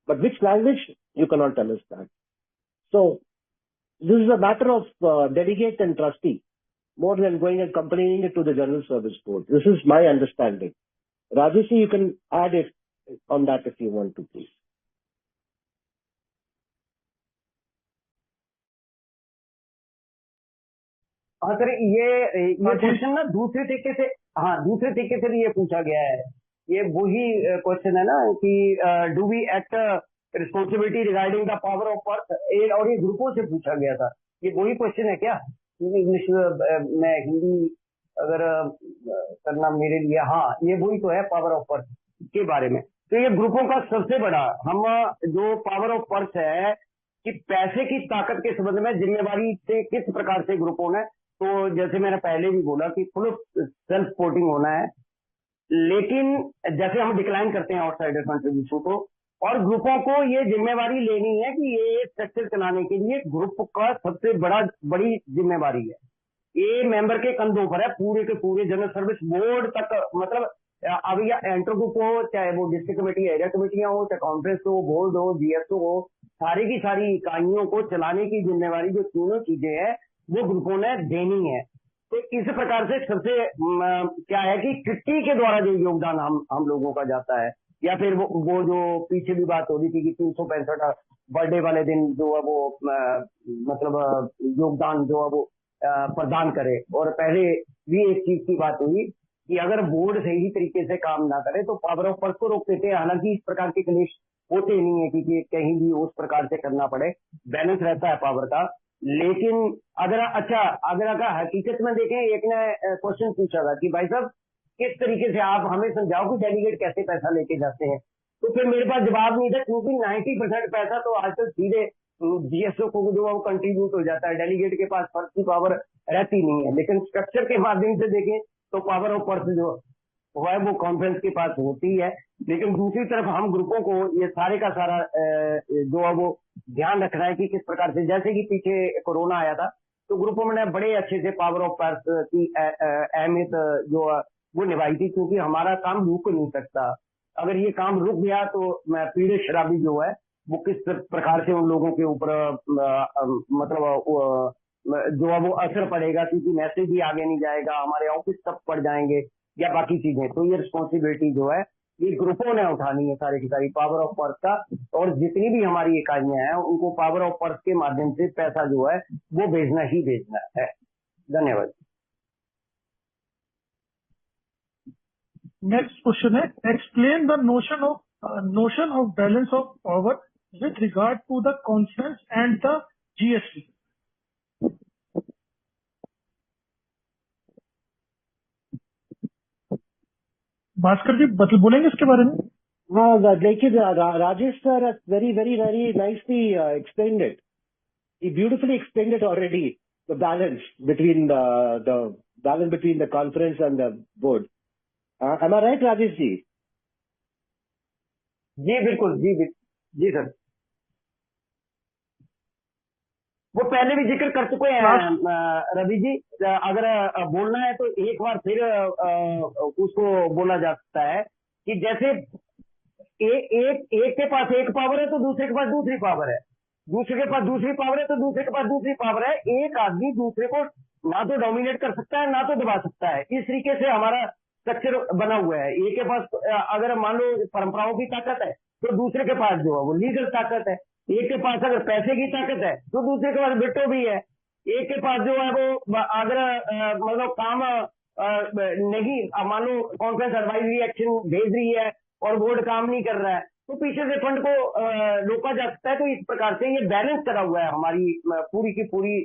[SPEAKER 1] But which language, you cannot tell us that. So this is a matter of delegate and trustee, more than going and complaining it to the general service board. This is my understanding. Rajesh, you can add it on that if you want to, please.
[SPEAKER 3] हाँ सर, ये क्वेश्चन ना दूसरे तरीके से भी ये पूछा गया है। ये वही क्वेश्चन है ना कि do we act responsibility regarding the power of purse, और ये ग्रुपों से पूछा गया था। ये वही क्वेश्चन है क्या? इंग्लिश में हिंदी अगर करना मेरे लिए, हाँ ये वही तो है पावर ऑफ पर्स के बारे में। तो ये ग्रुपों का सबसे बड़ा हम जो पावर ऑफ पर्स है कि पैसे की ताकत के संबंध में जिम्मेवारी से किस प्रकार से ग्रुपों ने, तो जैसे मैंने पहले भी बोला कि फुल सेल्फ सपोर्टिंग होना है, लेकिन जैसे हम डिक्लाइन करते हैं आउटसाइडर कंट्रीब्यूशन को, और ग्रुपों को ये जिम्मेवारी लेनी है कि ये स्ट्रक्चर चलाने के लिए ग्रुप का सबसे बड़ी जिम्मेवारी है, ये मेंबर के कंधों पर है, पूरे के पूरे जनरल सर्विस बोर्ड तक, मतलब अब या एंटर ग्रुप हो, चाहे वो डिस्ट्रिक्ट कमेटी एरिया कमेटियां हो, चाहे कॉन्फ्रेंस हो, बोर्ड हो, जीएसओ हो, सारी की सारी इकाइयों को चलाने की जिम्मेवारी जो तीनों चीजें हैं वो ग्रुपों ने देनी है। तो इस प्रकार से सबसे क्या है कि किट्टी के द्वारा जो योगदान हम लोगों का जाता है, या फिर वो जो पीछे भी बात हो रही थी कि 365 बर्थडे वाले दिन जो है वो मतलब योगदान जो है वो प्रदान करे। और पहले भी एक चीज की बात हुई कि अगर बोर्ड सही तरीके से काम ना करे तो पावर ऑफ पर्स को रोक देते हैं। हालांकि इस प्रकार के क्लेश होते नहीं है कि कहीं भी उस प्रकार से करना पड़े, बैलेंस रहता है पावर का। लेकिन अगर हकीकत में देखें, एक ने क्वेश्चन पूछा था कि भाई साहब किस तरीके से आप हमें समझाओ कि डेलीगेट कैसे पैसा लेके जाते हैं, तो फिर मेरे पास जवाब नहीं था, क्योंकि 90% पैसा तो आज तक सीधे जीएसओ को जो है वो कंट्रीब्यूट हो जाता है, डेलीगेट के पास पर्स की पावर रहती नहीं है। लेकिन स्ट्रक्चर के माध्यम से देखें तो पावर ऑफ पर्स जो है वो कॉन्फ्रेंस के पास होती है। लेकिन दूसरी तरफ हम ग्रुपों को ये सारे का सारा जो है वो ध्यान रखना है कि किस प्रकार से, जैसे कि पीछे कोरोना आया था तो ग्रुपों में बड़े अच्छे से पावर ऑफ पर्स की अहमियत जो वो निभाई थी, क्योंकि हमारा काम रुक नहीं सकता। अगर ये काम रुक गया तो पीड़े शराबी जो है वो किस प्रकार से उन लोगों के ऊपर मतलब जो है वो असर पड़ेगा, क्योंकि मैसेज भी आगे नहीं जाएगा, हमारे ऑफिस तक पड़ जाएंगे या बाकी चीजें। तो ये रिस्पॉन्सिबिलिटी जो है ये ग्रुपों ने उठानी है सारी की सारी पावर ऑफ पर्स का। और जितनी भी हमारी इकाइयां हैं उनको पावर ऑफ पर्स के माध्यम से पैसा जो है वो भेजना ही भेजना है। धन्यवाद।
[SPEAKER 2] नेक्स्ट क्वेश्चन है, explain the notion of balance of power with regard to the conference and the GST. Bhaskar ji बोलेंगे इसके बारे में?
[SPEAKER 1] हाँ, देखिए Rajesh sir very very very nicely explained it. He beautifully explained it already. The balance between the conference and the board. Am I right, Rajesh जी?
[SPEAKER 3] जी बिल्कुल, जी सर, वो पहले भी जिक्र कर चुके हैं रवि जी। अगर बोलना है तो एक बार फिर उसको बोला जा सकता है कि जैसे एक के पास एक पावर है तो दूसरे के पास दूसरी पावर है, दूसरे के पास दूसरी पावर है तो दूसरे के पास दूसरी पावर है। एक आदमी दूसरे को ना तो डोमिनेट कर सकता है ना तो दबा सकता है। इस तरीके से हमारा स्ट्रक्चर बना हुआ है। एक के पास अगर मान लो परंपराओं की ताकत है तो दूसरे के पास जो है वो लीगल ताकत है। एक के पास अगर पैसे की ताकत है तो दूसरे के पास वेटो भी है। एक के पास जो है वो अगर मतलब काम नहीं, मान लो कॉन्फ्रेंस एडवाइजरी एक्शन भेज रही है और बोर्ड काम नहीं कर रहा है तो पीछे से फंड को रोका जा सकता है। तो इस प्रकार से ये बैलेंस करा हुआ है हमारी पूरी की पूरी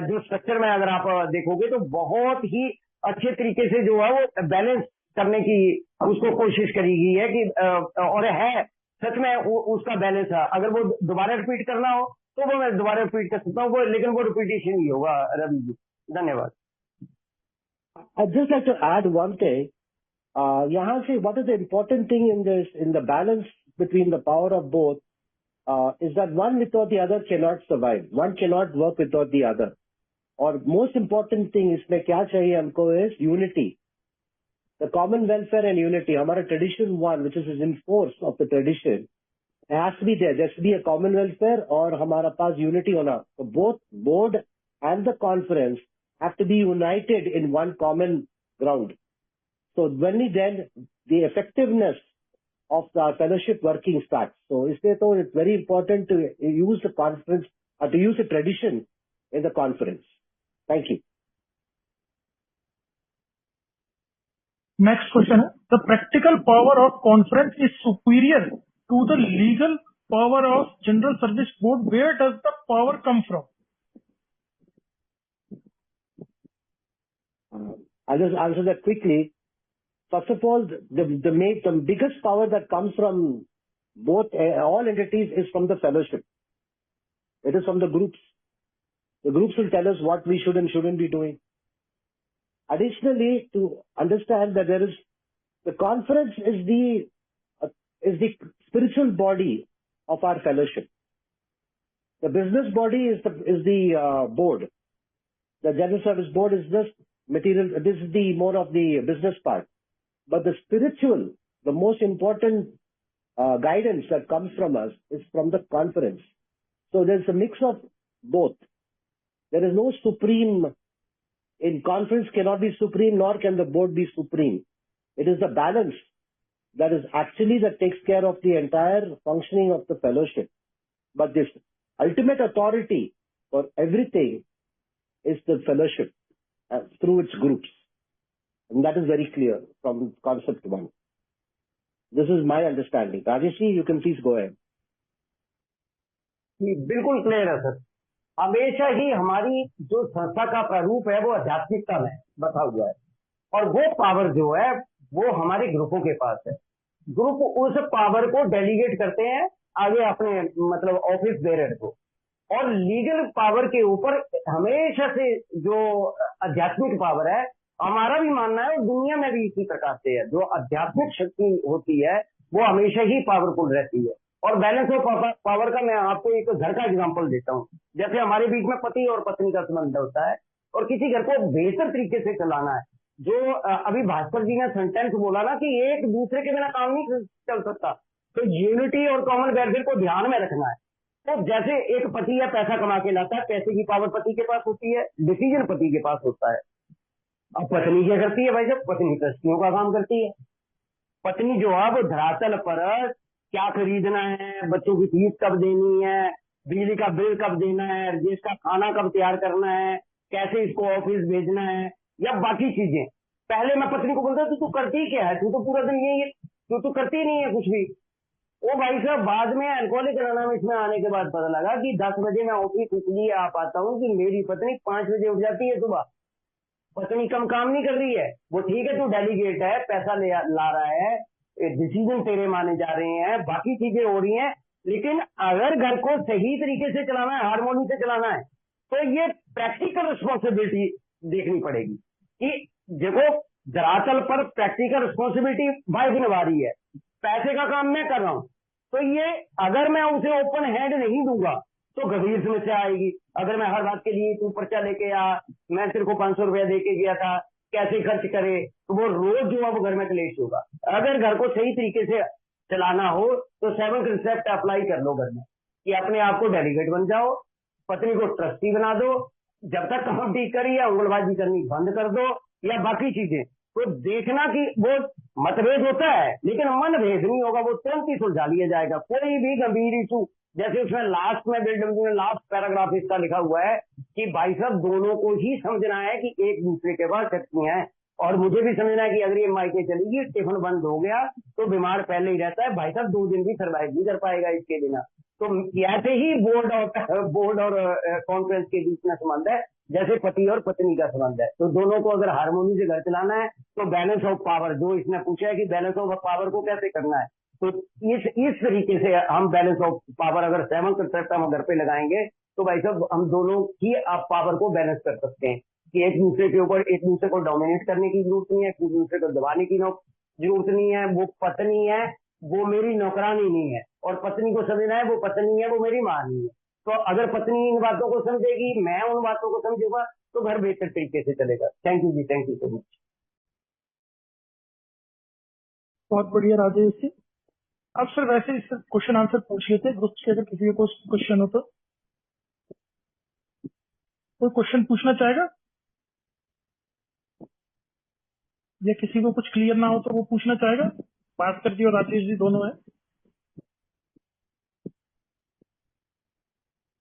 [SPEAKER 3] जो स्ट्रक्चर में अगर आप देखोगे तो बहुत ही अच्छे तरीके से जो है वो बैलेंस करने की उसको कोशिश करी गई है कि और है सच में उसका बैलेंस है। अगर वो दोबारा रिपीट करना हो तो वो मैं दोबारा रिपीट कर सकता हूँ, लेकिन वो रिपीटेशन ही होगा। रवि जी धन्यवाद।
[SPEAKER 1] I'd just like to add one thing. यहाँ से what is the important thing in the balance between the power of both is that one without the other cannot survive. One cannot work without the other. और most important thing इसमें क्या चाहिए हमको is unity. The common welfare and unity. हमारा tradition one, which is in force of the tradition, has to be there. There has to be a common welfare और हमारा पास unity होना. So both board and the conference have to be united in one common ground. So only then the effectiveness of the fellowship working starts. So इसलिए तो it's very important to use the conference or to use the tradition in the conference. Thank you.
[SPEAKER 2] Next question है, the practical power of conference is superior to the legal power of general service board. Where does the power come from?
[SPEAKER 1] I'll just answer that quickly. First of all, the biggest power that comes from both all entities is from the fellowship. It is from the groups. The groups will tell us what we should and shouldn't be doing. Additionally, to understand that the conference is the spiritual body of our fellowship. The business body is the board. The general service board is just material. This is the more of the business part. But the spiritual, the most important guidance that comes from us is from the conference. So there's a mix of both. There is no supreme. In conference cannot be supreme, nor can the board be supreme. It is the balance that takes care of the entire functioning of the fellowship. But this ultimate authority for everything is the fellowship through its groups. And that is very clear from concept one. This is my understanding. Rajesh, you can please go ahead.
[SPEAKER 3] बिल्कुल क्लियर है सर। हमेशा ही हमारी जो संस्था का प्रारूप है वो आध्यात्मिकता में बता हुआ है, और वो पावर जो है वो हमारे ग्रुपों के पास है। ग्रुप उस पावर को डेलीगेट करते हैं आगे अपने मतलब ऑफिस बेरर को, और लीगल पावर के ऊपर हमेशा से जो आध्यात्मिक पावर है, हमारा भी मानना है, दुनिया में भी इसी प्रकार से है। जो आध्यात्मिक शक्ति होती है वो हमेशा ही पावरफुल रहती है। और बैलेंस ऑफ पावर का मैं आपको एक घर का एग्जांपल देता हूँ। जैसे हमारे बीच में पति और पत्नी का संबंध होता है, और किसी घर को बेहतर तरीके से चलाना है, जो अभी भास्कर जी ने सेंटेंस बोला ना कि एक दूसरे के बिना काम नहीं चल सकता, तो यूनिटी और कॉमन वेलफेयर को ध्यान में रखना है। तो जैसे एक पति है पैसा कमा के लाता है, पैसे की पावर पति के पास होती है, डिसीजन पति के पास होता है। अब पत्नी क्या करती है भाई साहब? पत्नी ट्रस्टियों का काम करती है। पत्नी जो है वो धरातल पर क्या खरीदना है, बच्चों की फीस कब देनी है, बिजली का बिल कब देना है, देश का खाना कब तैयार करना है, कैसे इसको ऑफिस भेजना है, या बाकी चीजें। पहले मैं पत्नी को बोलता तू करती क्या है, तू तो पूरा दिन यही, तू करती नहीं है कुछ भी। वो भाई साहब बाद में अल्कोहलिक एनोनिमस में आने के बाद पता लगा कि 10 बजे मैं ऑफिस इसलिए आ पाता हूँ कि मेरी पत्नी 5 बजे उठ जाती है सुबह। पत्नी कम काम नहीं कर रही है, वो ठीक है, तू डेलीगेट है, पैसा ला रहा है, डिसीजन तेरे माने जा रहे हैं, बाकी चीजें हो रही हैं, लेकिन अगर घर को सही तरीके से चलाना है, हार्मोनी से चलाना है, तो ये प्रैक्टिकल रिस्पॉन्सिबिलिटी देखनी पड़ेगी कि देखो धरातल पर प्रैक्टिकल रिस्पॉन्सिबिलिटी वाइफ निभा रही है, पैसे का काम मैं कर रहा हूं, तो ये अगर मैं उसे ओपन हैंड नहीं दूंगा तो गंभीर समस्या आएगी। अगर मैं हर बात के लिए तू पर्चा लेके आ, मैं तेरे को 500 रुपया दे के गया था, कैसे खर्च करे, तो वो रोज जो है वो घर में क्लेश होगा। अगर घर को सही तरीके से चलाना हो तो 7 कंसेप्ट अप्लाई कर लो घर में कि अपने आप को डेलीगेट बन जाओ, पत्नी को ट्रस्टी बना दो, जब तक काम ठीक करी या उंगलबाजी करनी बंद कर दो, या बाकी चीजें। तो देखना कि वो मतभेद होता है लेकिन मन भेद नहीं होगा, वो तुरंत ही सुलझा लिया जाएगा। कोई भी गंभीर इशू, जैसे उसमें लास्ट में लास्ट पैराग्राफ इसका लिखा हुआ है कि भाई साहब दोनों को ही समझना है कि एक दूसरे के पास शक्तियां हैं, और मुझे भी समझना है कि अगर ये मायके चलेगी, टिफिन बंद हो गया तो बीमार पहले ही रहता है, भाई साहब 2 दिन भी सर्वाइव नहीं कर पाएगा इसके बिना। तो ऐसे ही बोर्ड और कॉन्फ्रेंस के बीच में संबंध है, जैसे पति और पत्नी का संबंध है। तो दोनों को अगर हार्मोनी से घर चलाना है तो बैलेंस ऑफ पावर, जो इसने पूछा है कि बैलेंस ऑफ पावर को कैसे करना है, तो इस तरीके से हम बैलेंस ऑफ पावर अगर 7 कंसेप्ट हम घर पे लगाएंगे तो भाई साहब हम दोनों ही आप पावर को बैलेंस कर सकते हैं कि एक दूसरे के ऊपर एक दूसरे को डोमिनेट करने की जरूरत नहीं है, एक दूसरे को दबाने की जरूरत नहीं है। वो पत्नी है, वो मेरी नौकरानी नहीं है, और पत्नी को समझना है वो पत्नी है, वो मेरी मां नहीं है। तो अगर पत्नी इन बातों को समझेगी, मैं उन बातों को समझूंगा, तो घर बेहतर तरीके से चलेगा। थैंक यू जी, थैंक यू सो मच।
[SPEAKER 2] बहुत बढ़िया राजेश जी। अब सर वैसे इस क्वेश्चन आंसर पूछिए थे ग्रुप के, अगर किसी को क्वेश्चन हो तो कोई क्वेश्चन पूछना चाहेगा, या किसी को कुछ क्लियर ना हो तो वो पूछना चाहेगा। भास्कर जी और राजेश जी दोनों हैं।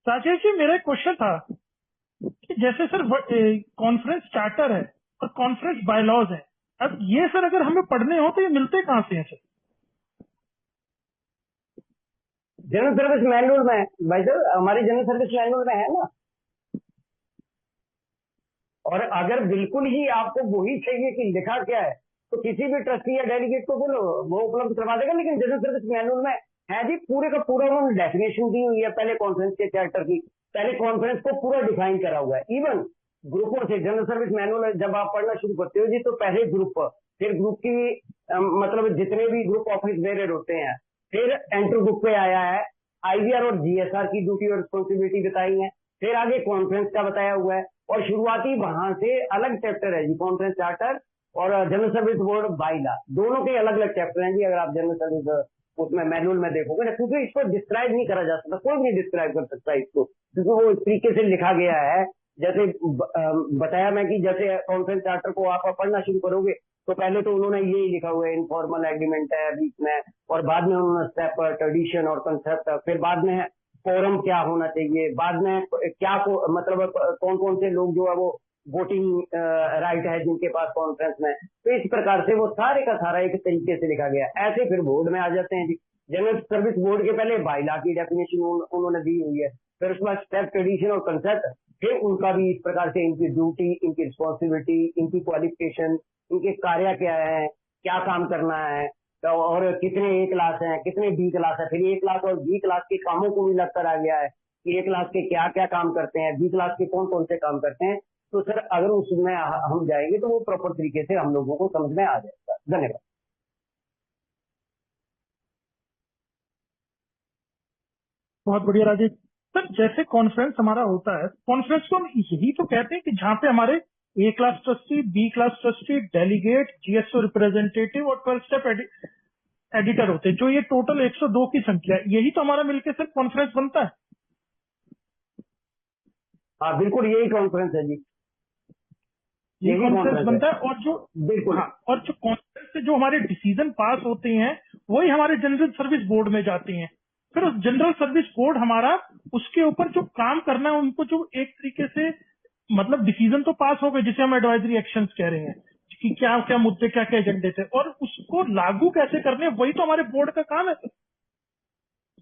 [SPEAKER 2] राजेश जी मेरा एक क्वेश्चन था कि जैसे सर कॉन्फ्रेंस चार्टर है और कॉन्फ्रेंस बायलॉज है, अब ये सर अगर हमें पढ़ने हो तो ये मिलते कहाँ से हैं सर?
[SPEAKER 3] जनरल सर्विस मैनुअल में भाई सर, हमारी जनरल सर्विस मैनुअल में है ना, और अगर बिल्कुल ही आपको वही चाहिए कि लिखा क्या है, तो किसी भी ट्रस्टी या डेलीगेट को बोलो, वो उपलब्ध करवा देगा। लेकिन जनरल सर्विस मैनुअल में है जी पूरे का पूरा उन्होंने डेफिनेशन दी हुई है पहले कॉन्फ्रेंस के चार्टर की, पहले कॉन्फ्रेंस को पूरा डिफाइन करा हुआ है। इवन ग्रुपों से जनरल सर्विस मैनुअल जब आप पढ़ना शुरू करते हो जी, तो पहले ग्रुप, फिर ग्रुप की मतलब जितने भी ग्रुप ऑफिस बेरर होते हैं, फिर एंटर ग्रुप पे आया है, आईवीआर और जीएसआर की ड्यूटी और रिस्पॉन्सिबिलिटी बताई है, फिर आगे कॉन्फ्रेंस का बताया हुआ है, और शुरुआती वहां से अलग चैप्टर है जी कॉन्फ्रेंस चार्टर और जनरल सर्विस बोर्ड बाइला, दोनों के अलग अलग चैप्टर हैं जी। अगर आप जनरल सर्विस उसमें मैनुअल में देखोगे ना, क्योंकि इसको डिस्क्राइब नहीं करा जा सकता, कोई नहीं डिस्क्राइब कर सकता इसको, क्योंकि वो इस तरीके से लिखा गया है। जैसे बताया मैं कि जैसे कॉन्फ्रेंस चार्टर को आप पढ़ना शुरू करोगे तो पहले तो उन्होंने यही लिखा हुआ है, इनफॉर्मल एग्रीमेंट है बीच में, और बाद में उन्होंने स्टेप, ट्रेडिशन और कंसेप्ट, फिर बाद में फोरम क्या होना चाहिए, बाद में क्या मतलब कौन कौन से लोग जो है वो वोटिंग राइट है जिनके पास कॉन्फ्रेंस में। तो इस प्रकार से वो सारे का सारा एक तरीके से लिखा गया। ऐसे फिर बोर्ड में आ जाते हैं जी। जनरल सर्विस बोर्ड के पहले बाइला की डेफिनेशन उन्होंने दी हुई है, फिर उसके बाद स्टेप, ट्रेडिशन और कंसेप्ट, फिर उनका भी इस प्रकार से इनकी ड्यूटी, इनकी रिस्पॉन्सिबिलिटी, इनकी क्वालिफिकेशन, इनके कार्य क्या है, क्या काम करना है, तो और कितने ए क्लास हैं, कितने बी क्लास है, फिर ए क्लास और बी क्लास के कामों को भी लगकर आ गया है कि ए क्लास के क्या क्या काम करते हैं, बी क्लास के कौन कौन से काम करते हैं। तो सर अगर उसमें हम जाएंगे तो वो प्रॉपर तरीके से हम लोगों को समझ में आ जाएगा। धन्यवाद।
[SPEAKER 2] बहुत बढ़िया राजेश सर। जैसे कॉन्फ्रेंस हमारा होता है, कॉन्फ्रेंस को हम यही तो कहते हैं कि जहाँ पे हमारे A class trustee, B class trustee, delegate, GSO representative और 12 स्टेप एडिटर होते हैं, जो ये टोटल 102 की संख्या है, यही तो हमारा मिलकर सर कॉन्फ्रेंस बनता है।
[SPEAKER 3] हाँ बिल्कुल, यही कॉन्फ्रेंस है जी,
[SPEAKER 2] यही कॉन्फ्रेंस बनता है। और जो
[SPEAKER 3] बिल्कुल,
[SPEAKER 2] हाँ, और जो कॉन्फ्रेंस से जो हमारे डिसीजन पास होते हैं वही हमारे जनरल सर्विस बोर्ड में जाते हैं। फिर उस जनरल सर्विस बोर्ड हमारा उसके ऊपर जो काम करना है उनको जो एक तरीके से मतलब डिसीजन तो पास हो गए, जिसे हम एडवाइजरी एक्शंस कह रहे हैं कि क्या क्या मुद्दे, क्या क्या एजेंडे थे, और उसको लागू कैसे करने, वही तो हमारे बोर्ड का काम है सर।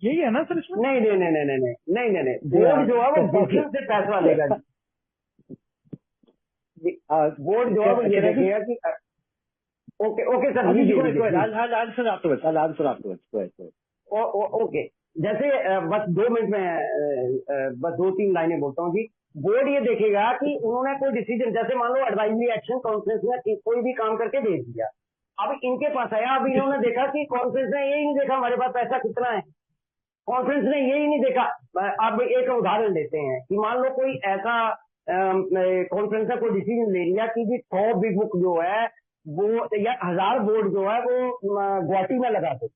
[SPEAKER 2] यही है ना सर इसमें?
[SPEAKER 3] नहीं नहीं नहीं नहीं नहीं नहीं नहीं नहीं, बोर्ड जो है वो डिसीजन से फैसला लेगा जी। बोर्ड जो है वो ये देखेगा कि okay okay sir,
[SPEAKER 1] answer afterwards.
[SPEAKER 3] Okay, जैसे बस 2 मिनट में बस 2-3 लाइनें बोलता हूँ जी। बोर्ड ये देखेगा कि उन्होंने कोई डिसीजन, जैसे मान लो एडवाइजरी एक्शन कॉन्फ्रेंस ने कोई भी काम करके भेज दिया, अब इनके पास आया, अब इन्होंने देखा कि कॉन्फ्रेंस ने यही नहीं देखा हमारे पास पैसा कितना है, कॉन्फ्रेंस ने यही नहीं देखा। अब एक उदाहरण लेते हैं कि मान लो कोई ऐसा कॉन्फ्रेंस ने कोई डिसीजन ले लिया कि जी 100 बिग बुक जो है वो या 1000 बोर्ड जो है वो गुवाहाटी में लगा दो।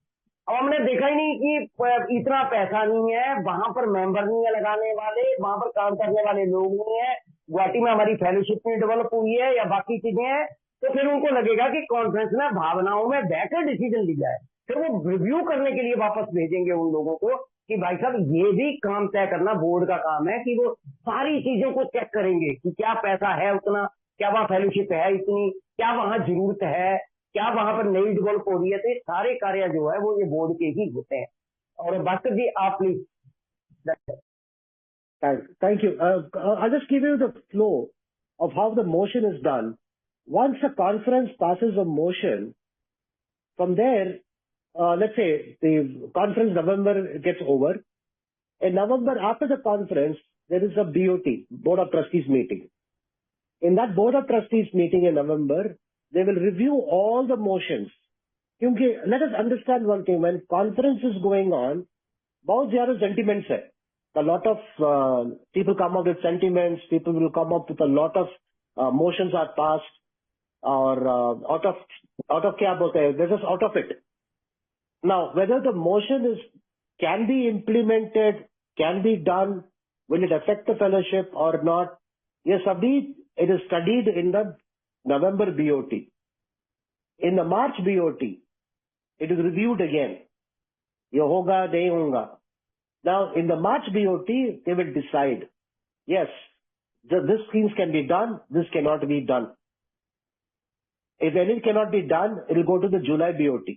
[SPEAKER 3] अब हमने देखा ही नहीं कि इतना पैसा नहीं है, वहां पर मेंबर नहीं है लगाने वाले, वहां पर काम करने वाले लोग नहीं है, गुवाहाटी में हमारी फेलोशिप नहीं डेवलप हुई है या बाकी चीजें हैं, तो फिर उनको लगेगा कि कॉन्फ्रेंस में भावनाओं में बहकर डिसीजन लिया है। फिर वो रिव्यू करने के लिए वापस भेजेंगे उन लोगों को कि भाई साहब ये भी काम तय करना बोर्ड का काम है कि वो सारी चीजों को चेक करेंगे कि क्या पैसा है उतना, क्या वहां फेलोशिप है इतनी, क्या वहां जरूरत है, क्या वहां पर नई डेवलप हो रही है। तो ये सारे कार्य जो है वो ये बोर्ड के ही होते हैं। और भास्कर जी आप please.
[SPEAKER 1] Thank you. I'll just give you the flow of how the motion is done. Once a conference passes a motion, from there, let's say the conference November gets over. In November, after the conference, there is a BOT, Board of Trustees meeting. In that Board of Trustees meeting in November, they will review all the motions. Let us understand one thing, when conference is going on, बहुत ज़्यादा sentiments है. A lot of people come up with sentiments, people will come up with a lot of motions are passed, or out of क्या बोलते हैं, they're just out of it. Now, whether the motion can be implemented, can be done, will it affect the fellowship or not? Yes, it is studied in the November BOT. In the March BOT, it is reviewed again. ये होगा नहीं होगा. Now, in the March BOT, they will decide, yes, this things can be done, this cannot be done. If any cannot be done, it will go to the July BOT.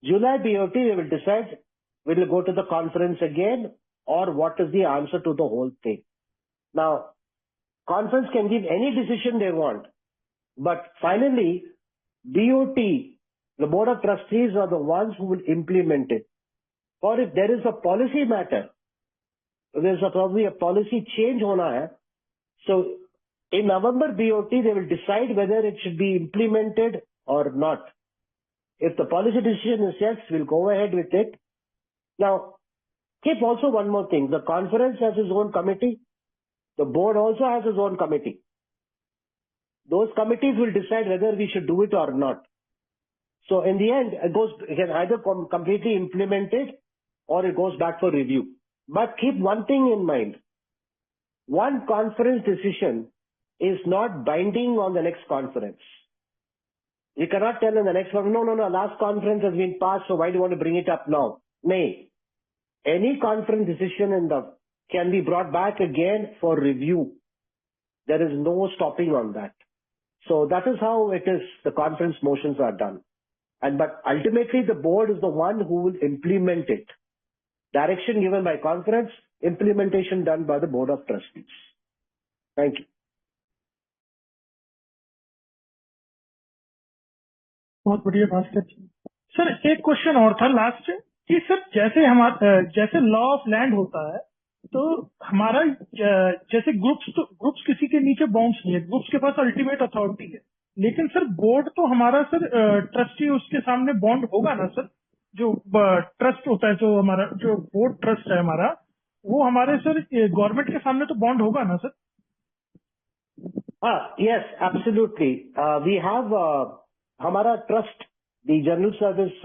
[SPEAKER 1] July BOT, they will decide, will it go to the conference again, or what is the answer to the whole thing. Now, conference can give any decision they want, but finally, BOT, the Board of Trustees, are the ones who will implement it. Or if there is a policy matter, there's probably a policy change hona hai. So in November BOT, they will decide whether it should be implemented or not. If the policy decision is yes, we'll go ahead with it. Now, keep also one more thing. The conference has its own committee. The board also has its own committee. Those committees will decide whether we should do it or not. So in the end, it can either completely implemented or it goes back for review. But keep one thing in mind. One conference decision is not binding on the next conference. You cannot tell in the next one, no, last conference has been passed, so why do you want to bring it up now? Nay. Any conference decision can be brought back again for review. There is no stopping on that. So that is how it is, the conference motions are done. But ultimately the board is the one who will implement it. Direction given by conference, implementation done by the Board of Trustees. Thank you.
[SPEAKER 2] बहुत बढ़िया भास्कर जी। सर एक क्वेश्चन और था लास्ट कि सर जैसे लॉ ऑफ लैंड होता है तो हमारा जैसे ग्रुप्स किसी के नीचे बाउंस नहीं है, ग्रुप्स के पास अल्टीमेट अथॉरिटी है, लेकिन सर बोर्ड तो हमारा सर ट्रस्टी उसके सामने बॉन्ड होगा ना सर? जो ट्रस्ट होता है, जो हमारा जो बोर्ड ट्रस्ट है हमारा, वो हमारे सर गवर्नमेंट के सामने तो बॉन्ड होगा ना sir?
[SPEAKER 1] Yes, absolutely. We have हमारा ट्रस्ट, दी जनरल सर्विस,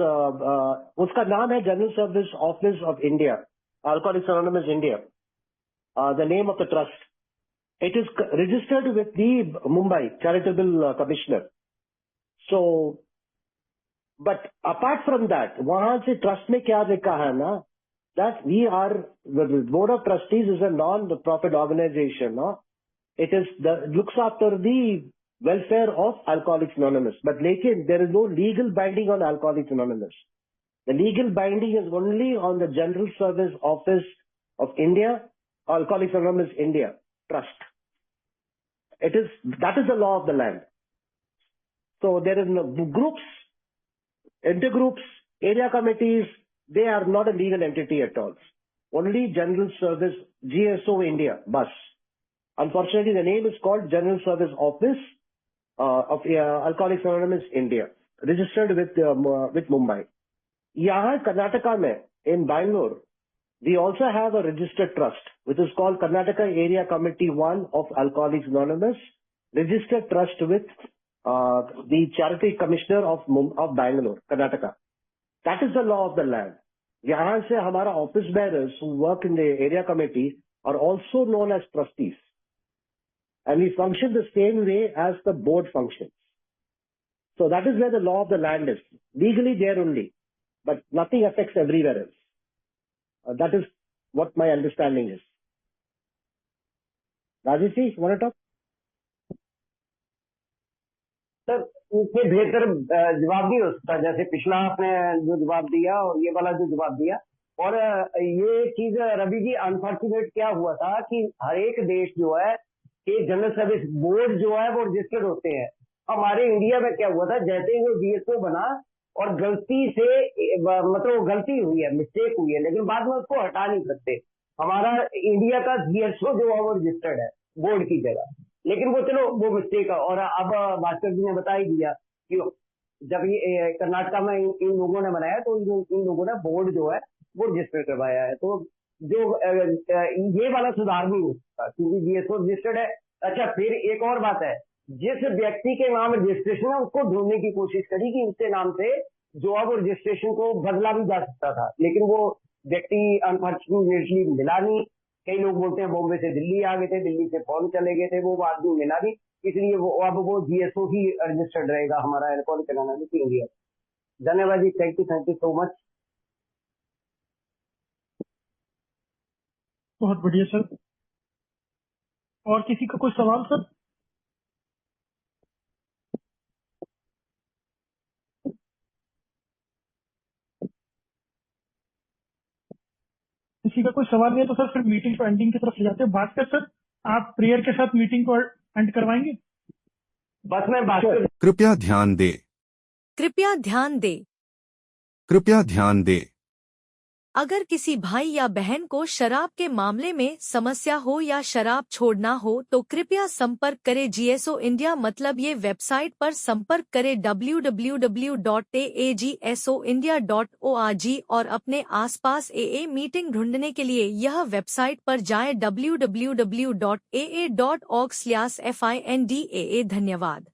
[SPEAKER 1] उसका नाम है general service office of India, alcoholics anonymous India, the name of the trust. It is registered with the Mumbai Charitable Commissioner. So, but apart from that, वहां से ट्रस्ट में क्या लिखा है ना, that we are, the Board of Trustees is a non-profit organization. No? It is looks after the welfare of Alcoholics Anonymous. But lekin, there is no legal binding on Alcoholics Anonymous. The legal binding is only on the General Service Office of India, Alcoholics Anonymous India Trust. That is the law of the land. So there is no groups, intergroups, area committees, they are not a legal entity at all. Only General Service, GSO India, bus. Unfortunately, the name is called General Service Office of Alcoholics Anonymous India, registered with Mumbai. Yahan Karnataka mein, in Bangalore, we also have a registered trust, which is called Karnataka Area Committee 1 of Alcoholics Anonymous, registered trust with the Charity Commissioner of Bangalore, Karnataka. That is the law of the land. Yahan se hamara office bearers who work in the area committee are also known as trustees. And we function the same way as the board functions. So that is where the law of the land is. Legally there only, but nothing affects everywhere else. That is what my understanding is. Rajesh ji, you want to talk?
[SPEAKER 3] Sir इससे बेहतर जवाब नहीं हो सकता, जैसे पिछला आपने जो जवाब दिया और ये वाला जो जवाब दिया. और ये चीज रवि जी, अनफॉर्चुनेट क्या हुआ था कि हर एक देश जो है कि जनरल सर्विस बोर्ड जो है वो रजिस्टर्ड होते हैं. हमारे इंडिया में क्या हुआ था, जैसे ही वो जीएसओ बना और गलती से मतलब गलती हुई है, मिस्टेक हुई है, लेकिन बाद में उसको हटा नहीं सकते. हमारा इंडिया का जीएसओ जो है वो रजिस्टर्ड है बोर्ड की जगह, लेकिन वो चलो वो मिस्टेक है. और अब भास्कर जी ने बता ही दिया कि जब ये कर्नाटका में इन लोगों ने बनाया तो इन लोगों ने बोर्ड जो है वो रजिस्टर करवाया है. तो जो ये वाला सुधार नहीं हो सकता क्योंकि जीएसओ रजिस्टर्ड है. अच्छा, फिर एक और बात है, जिस व्यक्ति के नाम रजिस्ट्रेशन है उसको ढूंढने की कोशिश करी कि उसके नाम से जो है वो रजिस्ट्रेशन को बदला भी जा सकता था, लेकिन वो व्यक्ति अनफॉर्चुनेटली मिला नहीं. कई लोग बोलते हैं बॉम्बे से दिल्ली आ गए थे, दिल्ली से फॉर्म चले गए थे, वो आदमी मिला नहीं, इसलिए वो जीएसओ ही रजिस्टर्ड रहेगा हमारा अल्कोहलिक एनोनिमस इंडिया. धन्यवाद जी, थैंक यू सो मच.
[SPEAKER 2] बहुत बढ़िया सर. और किसी का कोई सवाल सर? किसी का कोई सवाल नहीं है तो सर फिर मीटिंग को एंडिंग की तरफ ले जाते हैं. भास्कर सर, आप प्रेयर के साथ मीटिंग को एंड करवाएंगे?
[SPEAKER 3] बस मैं भास्कर
[SPEAKER 4] कृपया ध्यान दे।
[SPEAKER 5] कृपया ध्यान दे।
[SPEAKER 4] कृपया ध्यान दे।
[SPEAKER 5] अगर किसी भाई या बहन को शराब के मामले में समस्या हो या शराब छोड़ना हो तो कृपया संपर्क करें GSO इंडिया, मतलब ये वेबसाइट पर संपर्क करें www.agsoindia.org और अपने आसपास AA मीटिंग ढूंढने के लिए यह वेबसाइट पर जाएं www.aa.org/findaa। धन्यवाद।